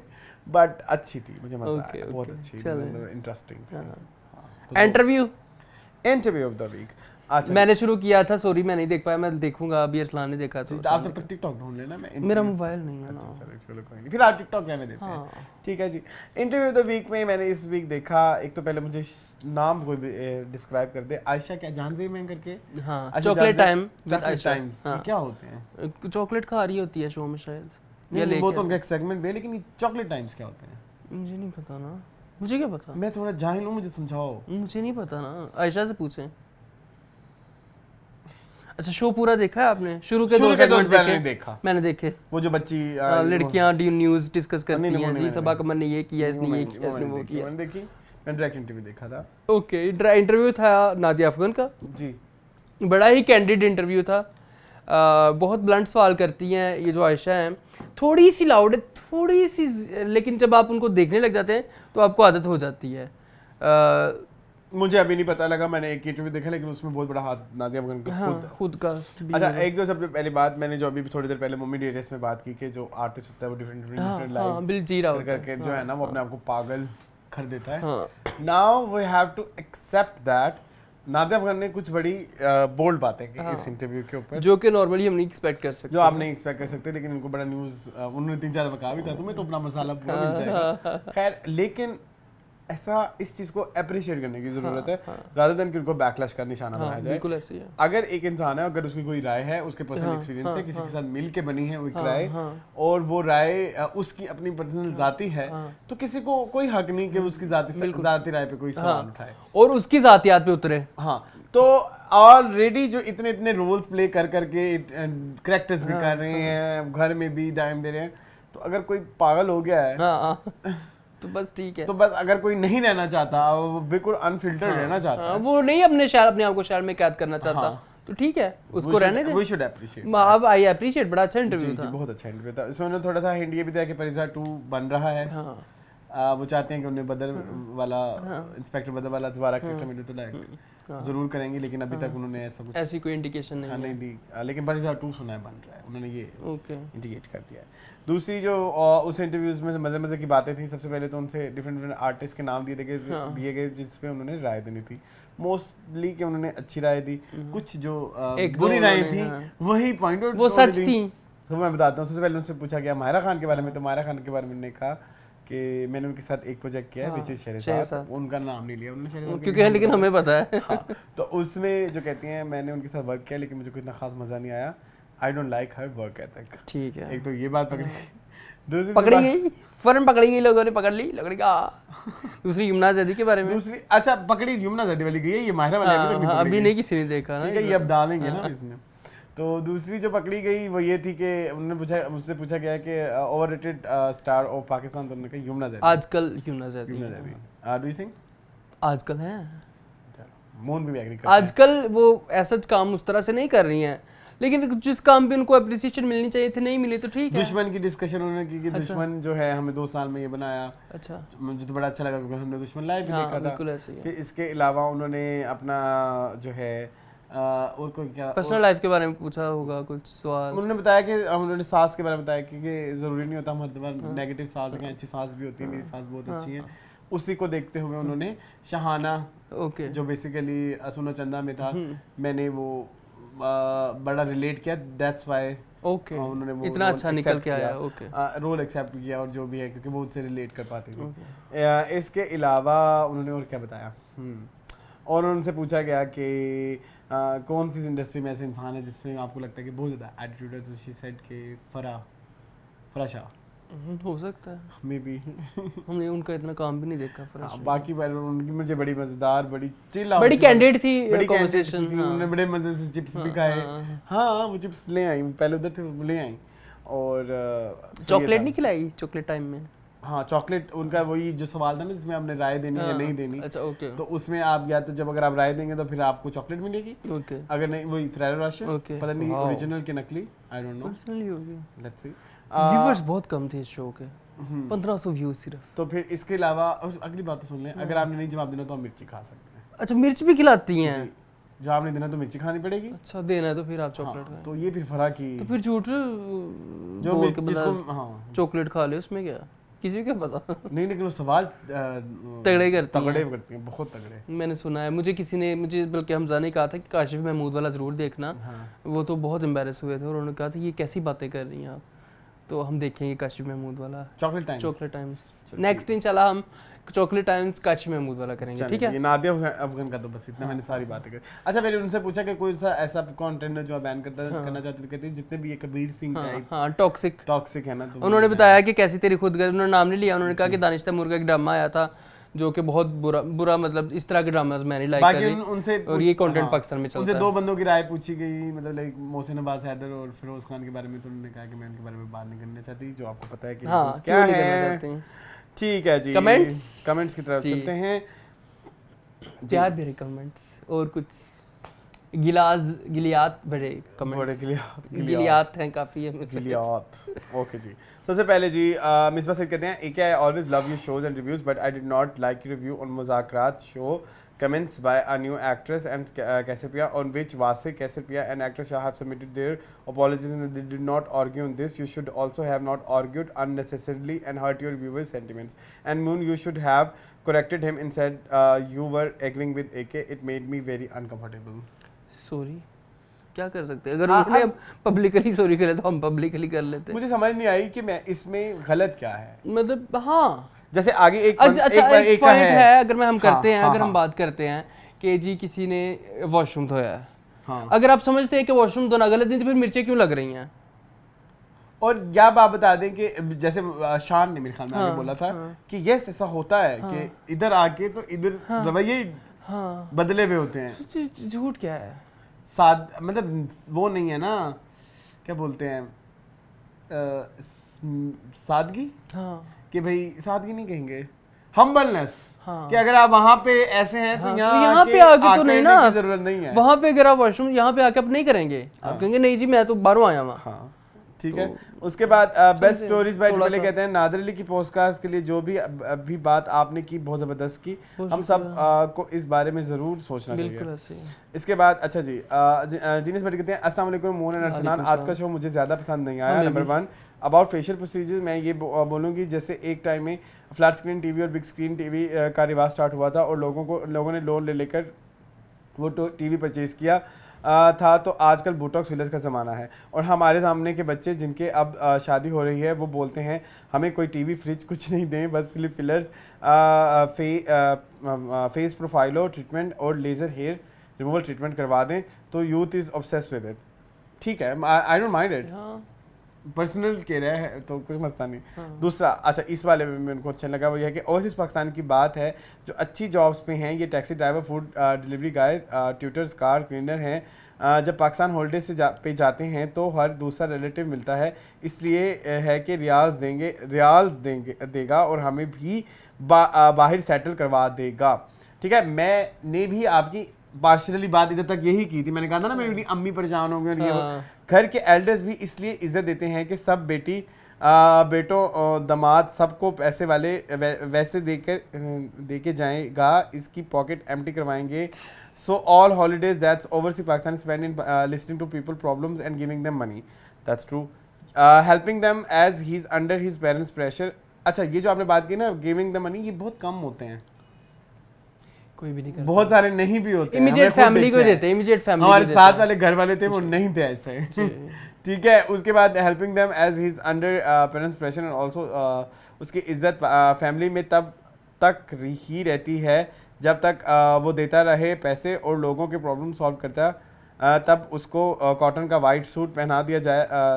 बट अच्छी थी, मुझे मजा आया, बहुत अच्छी, इंटरेस्टिंग थी। Interview of the week. अच्छा, मैंने शुरू किया था, सॉरी मैं नहीं देख पाया, मैं देखूंगा, अभी अरसलान ने देखा तो। आप तब तक टिकटॉक ढूंढ लेना, मैं मेरा मोबाइल नहीं है ना। चलो कोई नहीं, फिर आप टिकटॉक में देते हैं। ठीक है जी। इंटरव्यू द वीक में मैंने इस वीक देखा, एक तो पहले मुझे नाम कोई डिस्क्राइब कर दे, आयशा क्या जानजे मैन करके। हां, चॉकलेट टाइम विद आयशा। क्या होते हैं? चॉकलेट खा रही होती है शो में शायद, या लेके वो तो उनका एक सेगमेंट है, लेकिन ये चॉकलेट टाइम्स क्या होते हैं मुझे नहीं पता ना। मुझे क्या पता, मैं थोड़ा जाहिल हूं, मुझे समझाओ। मुझे नहीं पता ना, आयशा से पूछें। अच्छा, शो पूरा देखा है आपने? शुरू के 2 सेगमेंट देखे? मैंने देखे। वो जो बच्ची लड़कियां डी न्यूज़ डिस्कस करती हैं जी, सबा कमर ने ये किया, इसने ये किया, इसने वो किया। मैंने देखी, मैं डायरेक्ट इंटरव्यू देखा था। ओके, इंटरव्यू था नादिया अफगान का जी, बड़ा ही कैंडिड इंटरव्यू था। बहुत ब्लंट सवाल करती हैं ये जो आयशा हैं, थोड़ी सी लाउड है, थोड़ी सी, लेकिन जब आप उनको देखने लग जाते हैं तो आपको आदत हो जाती है। मुझे अभी नहीं पता लगा, मैंने एक इंटरव्यू देखा लेकिन उसमें बहुत बड़ा हाथ नादिया अफगान का खुद का। अच्छा, एक तो सबसे पहली बात मैंने जो अभी थोड़ी देर पहले मम्मी डेरेस में बात की कि जो आर्टिस्ट होता है वो डिफरेंट लाइव्स बिल जी रहा होता है, जो है ना वो अपने आप को पागल कर देता है। Now we have to accept that Nadia Afghan ने कुछ बड़ी बोल्ड बातें की इस इंटरव्यू के ऊपर, जो कि नॉर्मली हम नहीं एक्सपेक्ट कर सकते, जो आप नहीं एक्सपेक्ट कर सकते, लेकिन उनको बड़ा न्यूज़ उन्होंने 3-4 दफा कहा भी था, तुम्हें तो अपना मसाला पूरा मिल जाएगा। खैर, लेकिन ऐसा इस चीज को अप्रिशिएट करने की जरूरत है, रादर देन कि उनको बैकलैश का निशाना बनाया जाए। बिल्कुल ऐसे ही है। अगर एक इंसान है, अगर उसकी कोई राय है, उसके पर्सनल एक्सपीरियंस है, किसी के साथ मिल के बनी है वो एक राय, और वो राय उसकी अपनी पर्सनल जाती है, तो किसी को कोई हक नहीं कि उसकी जाती राय पे कोई सवाल उठाए और उसकी जातियात पे उतरे। हाँ, तो ऑलरेडी जो इतने रोल्स प्ले कर करके करेक्टर्स भी कर रहे हैं, घर में भी टाइम दे रहे हैं, तो अगर कोई पागल हो गया है तो बस ठीक है, तो बस अगर कोई नहीं रहना चाहता, वो बिल्कुल अनफिल्टर्ड रहना चाहता है, वो नहीं अपने आप को शहर में कैद करना चाहता, तो ठीक है, उसको रहने दे। We should appreciate. अब आई अप्रिशिएट, बड़ा अच्छा इंटरव्यू था, बहुत अच्छा इंटरव्यू था। इसमें उन्होंने थोड़ा सा हिंट ये भी दिया कि परिजा 2 बन रहा है। वो चाहते हैं कि उन्हें बदर वाला इंस्पेक्टर बदर वाला दोबारा कैरेक्टर मिले तो लाइक जरूर करेंगे, लेकिन अभी तक उन्होंने ऐसी कोई इंडिकेशन नहीं दी। लेकिन परिजा 2 सुना है बन रहा है, उन्होंने ये इंडिकेट कर दिया है। दूसरी जो उस इंटरव्यूज में मजे की बातें थी, सबसे पहले तो उनसे डिफरेंट आर्टिस्ट के नाम दिए गए जिस पे उन्होंने राय देनी थी। मोस्टली कि उन्होंने अच्छी राय दी, कुछ जो बुरी राय थी वही पॉइंट आउट, वो सच थी। तो मैं बताता हूँ, सबसे पहले उनसे पूछा गया माहिरा खान के बारे में, तो माहिरा खान के बारे में उन्होंने कहा कि मैंने उनके साथ एक प्रोजेक्ट किया है विच इज शहरसाद, उनका नाम नहीं लिया उन्होंने शहरसाद क्योंकि लेकिन हमें पता है। हाँ, तो उसमें जो कहती हैं मैंने उनके साथ वर्क किया लेकिन मुझे कोई इतना खास मजा नहीं आया, I don't like her work ethic. ठीक है, एक तो ये बात पकड़ी दूसरी पकड़ी गई, फौरन पकड़ी गई, लोगों ने पकड़ ली, लकड़ी का। दूसरी यमुना जैदी के बारे में, दूसरी अच्छा पकड़ी यमुना जैदी वाली गई है, ये माहिरा वाली अभी नहीं किसी ने देखा ना, ठीक है, ये अब डालेंगे ना इसमें। तो दूसरी जो पकड़ी गई वो ये थी कि उन्होंने मुझसे पूछा गया कि ओवररेटेड स्टार ऑफ पाकिस्तान, तो उन्होंने कहा यमुना जैदी। आजकल Yamuna Zaidi do you think आजकल है? मोहन भी एग्री करता है। आजकल वो ऐसा काम उस तरह से नहीं कर रही हैं, लेकिन जिस काम पे उनको अप्रिसिएशन मिलनी चाहिए थी नहीं मिली, तो ठीक है। दुश्मन की डिस्कशन उन्होंने की कि दुश्मन जो है हमें 2 साल में ये बनाया, अच्छा, मुझे तो बड़ा अच्छा लगा क्योंकि हमने दुश्मन लाइव भी देखा था। बिल्कुल ऐसे ही है। फिर इसके अलावा उन्होंने अपना जो है और कोई क्या पर्सनल लाइफ के बारे में पूछा होगा कुछ सवाल, उन्होंने बताया कि उन्होंने सास के बारे में बताया कि ज़रूरी नहीं होता हम हर बार नेगेटिव सास देखें, अच्छी सास भी होती है, मेरी सास बहुत अच्छी है। उसी को देखते हुए उन्होंने शहाना, जो बेसिकली सुनो चंदा में था, मैंने वो बड़ा रिलेट किया, दैट्स व्हाई उन्होंने वो इतना अच्छा निकल के आया, रोल एक्सेप्ट किया, और जो भी है क्योंकि वो उससे रिलेट कर पाती थी। इसके अलावा उन्होंने और क्या बताया, और उनसे पूछा गया कि कौन सी इंडस्ट्री में ऐसे इंसान है जिसमें आपको लगता है कि बहुत ज़्यादा एटीट्यूड है, तो शी सेड कि फरा शाह हो सकता है, मे बी हमने उनका इतना काम भी नहीं देखा। बाकी उनकी मुझे बड़ी मज़ेदार, बड़ी चिल, बड़ी कैंडिड थी कन्वर्सेशन, उन्होंने बड़े मज़े से चिप्स भी खाए। हाँ, वो चिप्स ले आई, पहले उधर थे वो ले आई, और चॉकलेट नहीं खिलाई चॉकलेट टाइम में। हाँ, चॉकलेट उनका वही जो सवाल था ना जिसमें आपने राय देनी या नहीं देनी। अच्छा, ओके। तो उसमें आप या तो जब अगर आप राय देंगे तो फिर आपको चॉकलेट मिलेगी, ओके, अगर नहीं वही फेरेरो रोशर, पता नहीं ओरिजिनल के नकली, आई डोंट नो, पर्सनली होगी, लेट्स सी। व्यूअर्स बहुत कम थे इस शो के, 1500 व्यूज सिर्फ। तो फिर इसके अलावा अगली बात तो सुन लें, अगर आपने नहीं जवाब देना तो आप मिर्ची खा सकते हैं। अच्छा, मिर्च भी खिलाती हैं? जवाब नहीं देना तो मिर्ची खानी पड़ेगी। अच्छा, देना है तो फिर आप चॉकलेट खाएं। तो ये फिर फर्क ही, तो फिर झूठ जो जिसको चॉकलेट खा ले उसमें क्या, किसी को क्या पता। नहीं, लेकिन वो सवाल तगड़े करती हैं, बहुत तगड़े। मैंने सुना है, मुझे बल्कि हमजा ने कहा था कि काशिफ महमूद वाला ज़रूर देखना। वो तो बहुत एम्बैरेस हुए थे और उन्होंने कहा था ये कैसी बातें कर रही हैं आप, तो हम देखेंगे काशिफ महमूद वाला चॉकलेट टाइम्स नेक्स्ट, इंशाल्लाह हम चॉकलेट टाइम्स काशिफ महमूद वाला करेंगे, ठीक है। ये नादिया अफगान का तो बस इतना, मैंने सारी बातें कर। अच्छा, मैंने उनसे पूछा कि कोई सा ऐसा कंटेंट है जो आप बैन करना चाहते हैं, कहते हैं जितने भी ये कबीर सिंह टाइप, हाँ, टॉक्सिक है ना। तो उन्होंने बताया कि कैसी तेरी खुदगर्जी, उन्होंने नाम नहीं लिया, उन्होंने कहा कि दानिश तैमूर का एक ड्रामा आया था जो कि बहुत बुरा मतलब इस तरह के ड्रामास मैं नहीं लाइक कर रही, उनसे और ये कंटेंट पाकिस्तान में चलता है। उनसे 2 बंदों की राय पूछी गई, मतलब लाइक मोहसिन अब्बास हैदर और फिरोज खान के बारे में, तो उन्होंने कहा कि मैं उनके बारे में बात नहीं करना चाहती, जो आपको पता है कि क्या है। ठीक है जी, कमेंट्स की तरफ चलते हैं। प्यार भरे कमेंट्स और कुछ गिलियात बड़े कमेंट्स, बड़े गिलियात हैं काफ़ी है मुझे। गिलियात ओके जी। सबसे पहले जी मिसबा सैयद कहते हैं AK, I always love your shows and reviews but I did not like your review on Muzakarat show comments by a new actress and Cassiopeia on which Vase, Cassiopeia and actress Shah have submitted their apologies and they did not argue on this. You should also have not argued unnecessarily and hurt your viewers' sentiments. And Moon, you should have corrected him and said you were agreeing with AK. It made me very uncomfortable. Sorry, क्या कर सकते हैं, अगर उन्होंने publicly sorry करे तो हम publicly कर लेते हैं। मुझे समझ नहीं आई कि मैं इसमें गलत क्या है, मतलब हाँ, जैसे आगे एक एक पॉइंट है अगर मैं हम करते हैं, अगर हम बात करते हैं कि जी किसी ने वॉशरूम धोया है, अगर आप समझते हैं कि वॉशरूम धोना गलत नहीं तो फिर मिर्चें क्यों लग रही हैं? और या आप बता दें कि जैसे शान ने मेरे ख्याल में आगे बोला था कि यस ऐसा होता है कि इधर आके तो इधर रवैये बदले हुए होते हैं। झूठ क्या है? मतलब वो नहीं है ना, क्या बोलते हैं, सादगी, कि भाई सादगी नहीं कहेंगे, हम्बलनेस, कि अगर आप वहाँ पे ऐसे हैं तो यहाँ पे आके तो नहीं ना, जरूरत नहीं है। वहाँ पे अगर आप वॉशरूम यहाँ पे आके आप नहीं करेंगे, आप कहेंगे नहीं जी मैं तो बाहरों आया हूँ। ठीक है। उसके बाद बेस्ट स्टोरीज बाय ट्रिपल कहते हैं नादिर अली की पोस्टकास्ट के लिए जो भी अभी बात आपने की बहुत ज़बरदस्त की, हम सब को इस बारे में ज़रूर सोचना चाहिए। इसके बाद अच्छा जी जीनिस भट्टी कहते हैं अस्सलाम वालेकुम मोहन एंड अरसलान, आज का शो मुझे ज़्यादा पसंद नहीं आया। नंबर 1 अबाउट फेशियल प्रोसीजर, मैं ये बोलूँगी जैसे एक टाइम में फ्लैट स्क्रीन टीवी और बिग स्क्रीन टीवी का रिवाज स्टार्ट हुआ था और लोगों ने लोन ले लेकर वो टीवी परचेज़ किया था, तो आजकल बोटॉक्स फिलर्स का ज़माना है और हमारे सामने के बच्चे जिनके अब शादी हो रही है वो बोलते हैं हमें कोई टीवी फ्रिज कुछ नहीं दें, बस सिर्फ फिलर्स, फेस प्रोफाइलो ट्रीटमेंट और लेज़र हेयर रिमूवल ट्रीटमेंट करवा दें, तो youth is obsessed with it. ठीक है, I don't mind it, personal कह रहा है तो कुछ मसला नहीं। दूसरा अच्छा इस वाले में मेरे को अच्छा लगा वो ये है कि ओवरसीज पाकिस्तान की बात है जो अच्छी जॉब्स पे हैं, ये टैक्सी ड्राइवर, फूड डिलीवरी गाय, ट्यूटर्स, कार क्लीनर हैं, जब पाकिस्तान हॉलीडे से पे जाते हैं तो हर दूसरा रिलेटिव मिलता है, इसलिए है कि रियाल्स देगा और हमें भी बाहर सेटल करवा देगा। ठीक है, मैंने भी आपकी पार्शली बात इधर तक यही की थी, मैंने कहा था ना मेरी अपनी परेशान हो गई और घर के एल्डर्स भी इसलिए इज्जत देते हैं कि सब बेटों दामाद सबको पैसे वाले वैसे देके जाएगा, इसकी पॉकेट एम्प्टी करवाएंगे, so all holidays that's overseas Pakistan spend in listening to people problems and giving them money, that's true, helping them as he is under his parents pressure. अच्छा ये जो आपने बात की ना गिविंग द मनी, ये बहुत कम होते हैं, कोई भी नहीं करता, बहुत सारे नहीं भी होते, इमीडिएट फैमिली को देते हैं, इमीडिएट फैमिली हमारे साथ वाले घर वाले थे वो नहीं थे ऐसे। ठीक है, उसके बाद helping them as he is under parents pressure and also उसकी इज्जत फैमिली में तब तक ही रहती है जब तक वो देता रहे पैसे और लोगों के प्रॉब्लम सॉल्व करता, तब उसको कॉटन का वाइट सूट पहना दिया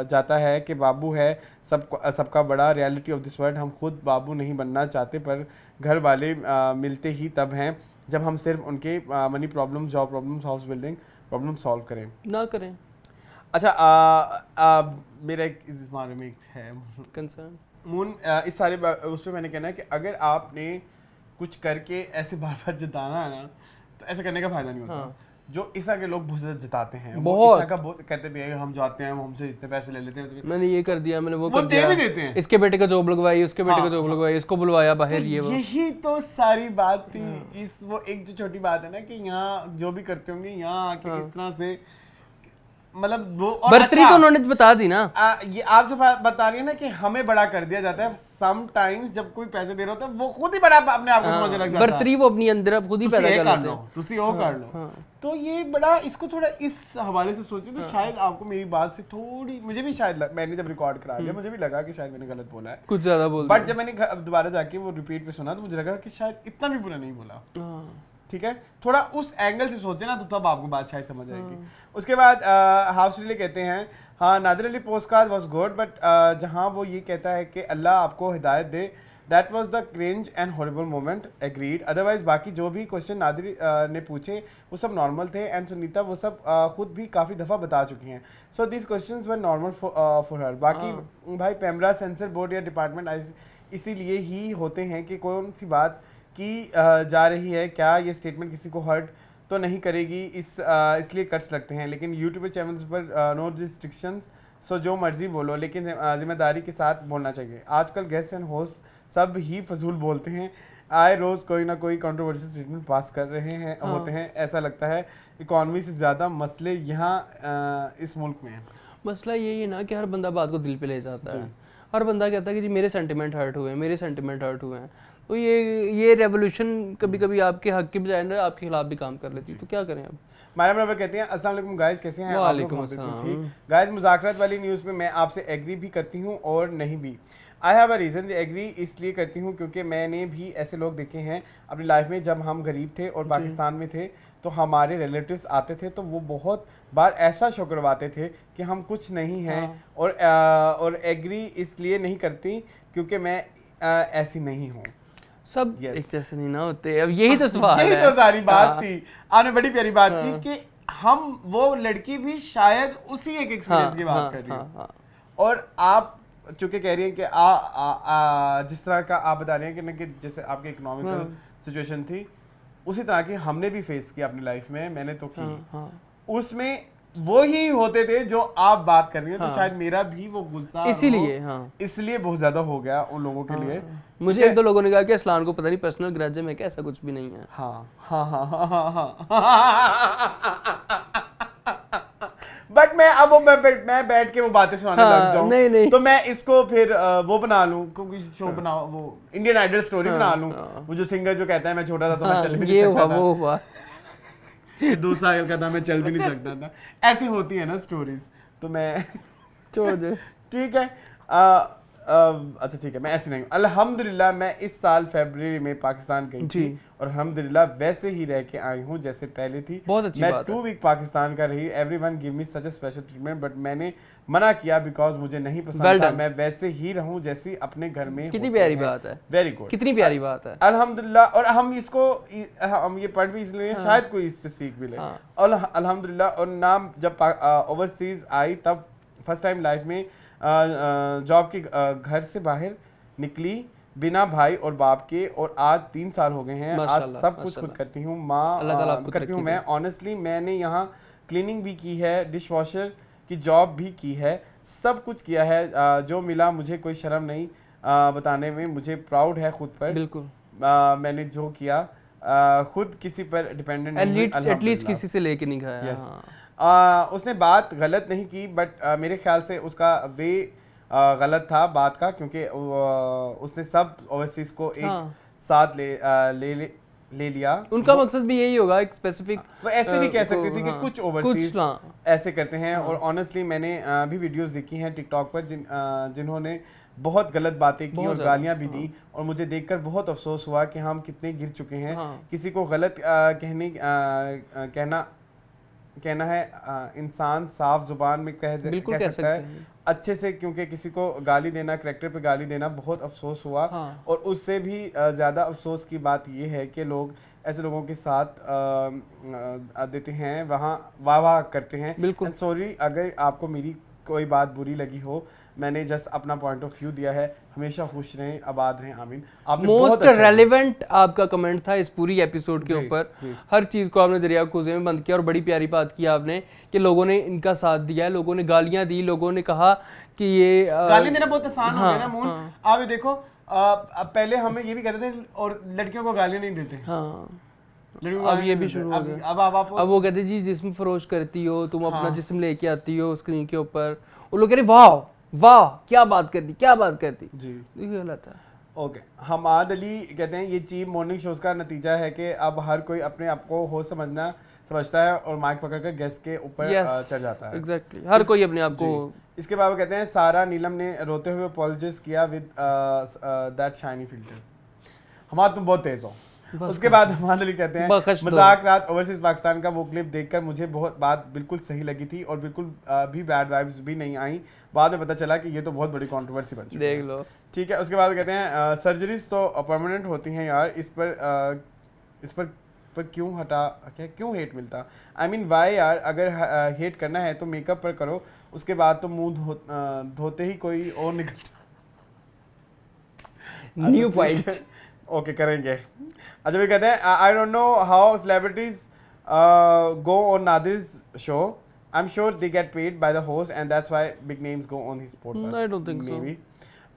जाता है कि बाबू है सबका बड़ा। रियलिटी ऑफ दिस वर्ल्ड, हम खुद बाबू नहीं बनना चाहते पर घर वाले मिलते ही तब हैं जब हम सिर्फ उनके money problem, job problem, house building problem solve करें ना करें। अच्छा मेरा एक इस बारे में है कंसर्न मून, इस सारे उस पर मैंने कहना है कि अगर आपने कुछ करके ऐसे बार बार जताना है ना तो ऐसा करने का फायदा नहीं होता। जो इस तरह के लोग बहुत जताते हैं, बहुत कहते भी हैं हम जाते हैं हमसे इतने पैसे ले लेते हैं, मैंने ये कर दिया, मैंने वो कर दिया, भी देते हैं, इसके बेटे का जॉब लगवाई, उसके बेटे का जॉब लगवाई, इसको बुलवाया बाहर, ये वो यही तो सारी बात थी। इस वो एक जो छोटी बात है ना कि यहाँ जो भी करते होंगे यहाँ आके इस तरह से मतलब वो बर्तरी तो उन्होंने बता दी ना। ये आप जो बता रही है ना कि हमें बड़ा कर दिया जाता है, सम टाइम्स जब कोई पैसे दे रहा होता है वो खुद ही बड़ा अपने आप को समझने लग जाता है, बर्तरी वो अपनी अंदर खुद ही पैदा कर लेते हैं, तुसी वो कर लो। तो ये बड़ा इसको थोड़ा इस हवाले से सोचे तो शायद आपको मेरी बात से थोड़ी, मुझे भी शायद मैंने जब रिकॉर्ड करा दिया मुझे भी लगा कि शायद मैंने गलत बोला है, कुछ ज्यादा बोल, बट जब मैंने दोबारा जाके वो रिपीट पे सुना तो मुझे लगा कि शायद इतना भी बुरा नहीं बोला। ठीक है, थोड़ा उस एंगल से सोचे ना तो तब आपको बात शायद समझ आएगी। उसके बाद हाउस रिले कहते हैं हाँ Nadir Ali podcast was good but जहाँ वो ये कहता है कि अल्लाह आपको हिदायत दे, that was the cringe and horrible moment, agreed. Otherwise बाकी जो भी क्वेश्चन नादिर ने पूछे वो सब नॉर्मल थे एंड सुनीता वो सब खुद भी काफ़ी दफ़ा बता चुकी हैं, so this questions were normal for her. बाकी भाई पैमरा सेंसर बोर्ड या डिपार्टमेंट इसीलिए ही होते हैं कि कौन सी बात की जा रही है, क्या ये स्टेटमेंट किसी को हर्ट तो नहीं करेगी, इसलिए कट्स लगते हैं, लेकिन यूट्यूब चैनल्स पर नो रिस्ट्रिक्शंस, सो जो मर्जी बोलो, लेकिन जिम्मेदारी के साथ बोलना चाहिए। आजकल गेस्ट एंड होस्ट सब ही फजूल बोलते हैं, आए रोज़ कोई ना कोई कंट्रोवर्शियल स्टेटमेंट पास कर रहे हैं होते हैं। ऐसा लगता है इकॉनमी से ज़्यादा मसले यहाँ इस मुल्क में हैं। मसला यही है ना कि हर बंदा बात को दिल पे ले जाता है, हर बंदा कहता है कि जी मेरे सेंटिमेंट हर्ट हुए हैं, मेरे सेंटिमेंट हर्ट हुए हैं। तो ये रेवोल्यूशन कभी कभी आपके हक के बजाय ना आपके खिलाफ भी काम कर लेती है, तो क्या करें अब। मायरा मुनव्वर कहते हैं अस्सलाम वालेकुम गाइस, कैसे हैं आप? वालेकुम अस्सलाम। ठीक गाइस, मुज़ाकरात वाली न्यूज़ में मैं आपसे एग्री भी करती हूँ और नहीं भी। I have a reason agree इसलिए करती हूँ क्योंकि मैंने भी ऐसे लोग देखे हैं अपनी लाइफ में। जब हम गरीब थे और पाकिस्तान में थे तो हमारे रिलेटिव्स आते थे तो वो बहुत बार ऐसा शो करवाते थे कि हम कुछ नहीं हैं। और एग्री इसलिए नहीं करती क्योंकि मैं ऐसी नहीं हूँ। सब एक जैसे नहीं ना होते। अब यही तो सवाल है, यही तो सारी बात थी। आपने बड़ी प्यारी बात की कि हम वो लड़की भी शायद उसी एक एक्सपीरियंस की बात कर रही है। और आप चूंकि कह रही हैं कि जिस तरह का आप बता रहे हैं कि जैसे आपकी इकोनॉमिकल सिचुएशन थी उसी तरह की हमने भी फेस की अपनी लाइफ में, मैंने तो की। उसमें वो ही होते थे जो आप बात कर रही हैं। तो शायद मेरा भी वो गुस्सा इसलिए बहुत ज्यादा हो गया उन लोगों के लिए। मुझे एक दो लोगों ने कहा कि असलान को पता नहीं पर्सनल ग्रज है, मैं क्या ऐसा कुछ भी नहीं है। बट मैं अब मैं बैठ के वो बातें सुनाने लग जाऊं नहीं। तो मैं इसको फिर वो बना लूं, कोई शो बनाओ, वो इंडियन आइडल स्टोरी बना लूं। वो जो सिंगर जो कहता है मैं छोटा था तो मैं चल भी नहीं सकता था, वो हुआ। दूसरा कहता मैं चल भी नहीं सकता था। ऐसी होती है ना स्टोरीज, तो मैं छोड़ दे। ठीक है। अच्छा ठीक है, मैं ऐसे नहीं हूँ। अल्हम्दुलिल्लाह मैं इस साल फरवरी में पाकिस्तान गई थी और अल्हम्दुलिल्लाह वैसे ही रह के आई हूँ जैसे पहले थी। बहुत अच्छी मैं बात 2 वीक पाकिस्तान का रही। Everyone give me such a special treatment but मैंने मना किया बिकॉज मुझे नहीं पसंद था। मैं वैसे ही रहूँ जैसे अपने घर में। कितनी प्यारी बात है, वेरी गुड, कितनी प्यारी बात है अल्हम्दुलिल्लाह। और हम ये पढ़ भी इसलिए शायद कोई इससे सीख भी ले। और अल्हम्दुलिल्लाह। और नाम जब ओवरसीज आई तब फर्स्ट टाइम लाइफ में जॉब के घर से बाहर निकली बिना भाई और बाप के, और आज 3 साल हो गए हैं। आज सब कुछ खुद करती हूँ, माँ करती हूँ मैं। ऑनेस्टली मैंने यहाँ क्लीनिंग भी की है, डिश वॉशर की जॉब भी की है, सब कुछ किया है। जो मिला मुझे कोई शर्म नहीं बताने में, मुझे प्राउड है खुद पर। बिल्कुल मैंने जो किया खुद किसी पर डिपेंडेंट नहीं, एटलीस्ट किसी से लेके नहीं खाया। उसने बात गलत नहीं की बट मेरे ख्याल से उसका वे गलत था बात का, क्योंकि उसने सब ओवरसीज को एक साथ ले लिया। उनका मकसद भी यही होगा, एक स्पेसिफिक। वो ऐसे भी कह सकती थी कि कुछ ओवरसीज ऐसे करते हैं। और ऑनेस्टली मैंने भी वीडियोस देखी हैं टिकटॉक पर जिन्होंने बहुत गलत बातें की और गालियां भी दी, और मुझे देखकर बहुत अफसोस हुआ कि हम कितने गिर चुके हैं। किसी को गलत कहना है इंसान साफ जुबान में कह सकता है अच्छे से, क्योंकि किसी को गाली देना, करैक्टर पे गाली देना बहुत अफसोस हुआ। और उससे भी ज़्यादा अफसोस की बात ये है कि लोग ऐसे लोगों के साथ देते हैं, वहाँ वाह करते हैं। बिल्कुल सॉरी अगर आपको मेरी कोई बात बुरी लगी हो, मैंने जस्ट अपना पॉइंट ऑफ व्यू दिया है। हमेशा खुश रहें, आबाद रहें, आमीन। आपने मोस्ट रेलेवेंट आपका कमेंट था इस पूरी एपिसोड के ऊपर। हर चीज़ को आपने दरिया कूजे में बंद किया, और बड़ी प्यारी बात की आपने कि लोगों ने इनका साथ दिया है, लोगों ने गालियां दी, लोगों ने कहा कि ये गाली देना बहुत आसान हो गया ना मून। आप ये देखो, पहले हमें ये भी कहते थे और लड़कियों को गालियां नहीं देते। अब ये भी शुरू हो गया। अब वो कहते जी जिस्म फरोश करती हो तुम, अपना जिस्म लेके आती हो स्क्रीन के ऊपर। वो लोग कह रहे वाह वाह क्या बात करती जी, ये गलत है। ओके, हमाद अली कहते हैं ये चीप मॉर्निंग शोज का नतीजा है कि अब हर कोई अपने आप को हो समझता है और माइक पकड़कर गेस्ट के ऊपर चढ़ जाता है। एग्जैक्टली, हर कोई अपने आप को। इसके बाद कहते हैं सारा नीलम ने रोते हुए अपॉलजाइज किया with that shiny filter. Hammad तुम बहुत तेज हो। उसके बाद हमाद अली कहते हैं मजाक रात ओवरसीज पाकिस्तान का वो क्लिप देखकर मुझे बहुत बात बिल्कुल सही लगी थी और बिल्कुल भी बैड वाइब्स भी नहीं आई। बाद में पता चला कि ये तो बहुत बड़ी कंट्रोवर्सी बन चुकी है। देख लो, ठीक है। उसके बाद कहते हैं सर्जरीज तो परमानेंट होती हैं यार, इस पर क्यों हेट मिलता? आई मीन वाई यार, अगर हेट करना है तो मेकअप पर करो, उसके बाद तो मुंह धोते ही कोई और निकलता। New point. ओके करेंगे। अच्छा भी कहते हैं I don't know how celebrities go on Nadir's show. I'm sure they get paid by the host and that's why big names go on his podcast. I don't think so. Maybe.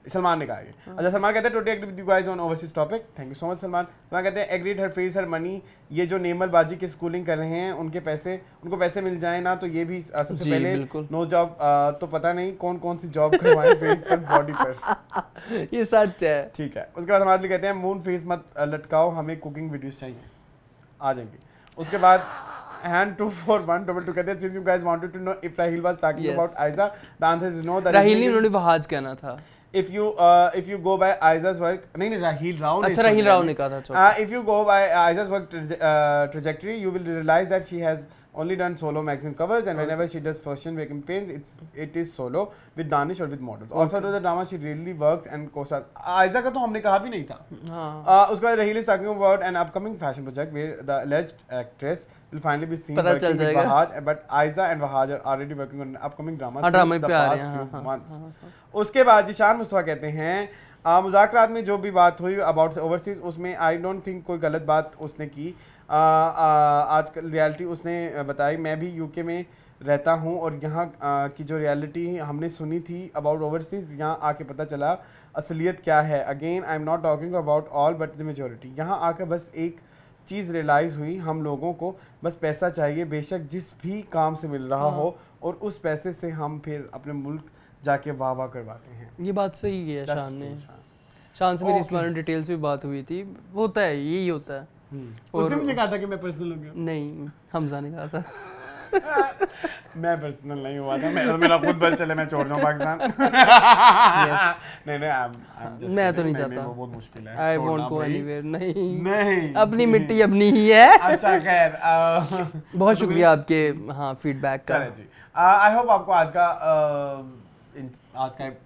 Salman ने कहा ये। अच्छा सलमान कहते हैं totally agree with you guys on overseas topic. Thank you so much Salman. Salman कहते हैं agreed her face her money. ये जो नेमल बाजी की स्कूलिंग कर रहे हैं उनको पैसे मिल जाए ना तो ये भी सबसे पहले नो जॉब तो पता नहीं कौन कौन सी जॉब करवाएं फेस पर बॉडी पर। ये सच है। ठीक है। उसके बाद हमारे लिए कहते हैं मून फेस मत लटकाओ हमें कुकिंग वीडियोस चाहिए। आ जाएंगे। उसके बाद hand 24122 कहते हैं since you guys wanted to know if Rahil was talking about Aiza the answer is no। Rahil नहीं उन्होंने वहाज कहना था। if you go by Aiza's work नहीं राहिल राव ने अच्छा राहिल राव ने कहा था। if you go by Aiza's work trajectory you will realize that she has only done solo magazine covers and whenever she does fashion campaigns it is solo with Danish or with models also to the drama she really works and co-stars। Aiza का तो हमने कहा भी नहीं था। उसके बाद Rahil is talking about an upcoming fashion project where the alleged actress will finally be seen working with Wahaj but Aiza and Wahaj are already working on an upcoming drama since the past few months। उसके बाद जिशान मुस्तफा कहते हैं मुज़ाकरात में जो भी बात हुई about overseas उसमें आई डोंट थिंक कोई गलत बात उसने की। आजकल रियलिटी उसने बताई मैं भी यूके में रहता हूँ और यहाँ की जो रियलिटी हमने सुनी थी अबाउट ओवरसीज यहाँ आके पता चला असलियत क्या है। Again I am not talking about all but the majority. यहाँ आकर बस एक चीज़ रियलाइज़ हुई हम लोगों को बस पैसा चाहिए बेशक जिस भी काम से मिल रहा हो और उस पैसे से हम फिर अपने मुल्क जाके वाह करवाते हैं। ये बात सही है। शान से मेरी इस बारे में डिटेल्स भी बात हुई थी। होता है यही होता है। उसने मुझे कहा था कि मैं पर्सनल हो गया। नहीं हमजा ने कहा था। मैं पर्सनल नहीं हुआ था मेरा खुद बस चले मैं छोड़ दूं पाकिस्तान। नहीं मैं तो नहीं चाहता। वो बहुत मुश्किल है। I won't go anywhere. नहीं अपनी मिट्टी अपनी ही है। अच्छा खैर बहुत शुक्रिया आपके फीडबैक का। आई होप आपको आज का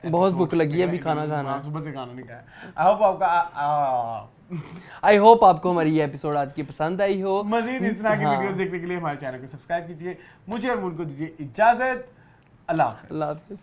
बहुत भूख लगी है अभी खाना खाना सुबह से खाना नहीं खाया। आई होप आपको हमारी ये एपिसोड आज की पसंद आई हो। मजीद इस तरह की वीडियोस देखने के लिए हमारे चैनल को सब्सक्राइब कीजिए। मुझे और मुझको दीजिए इजाजत। अल्लाह हाफ़िज़।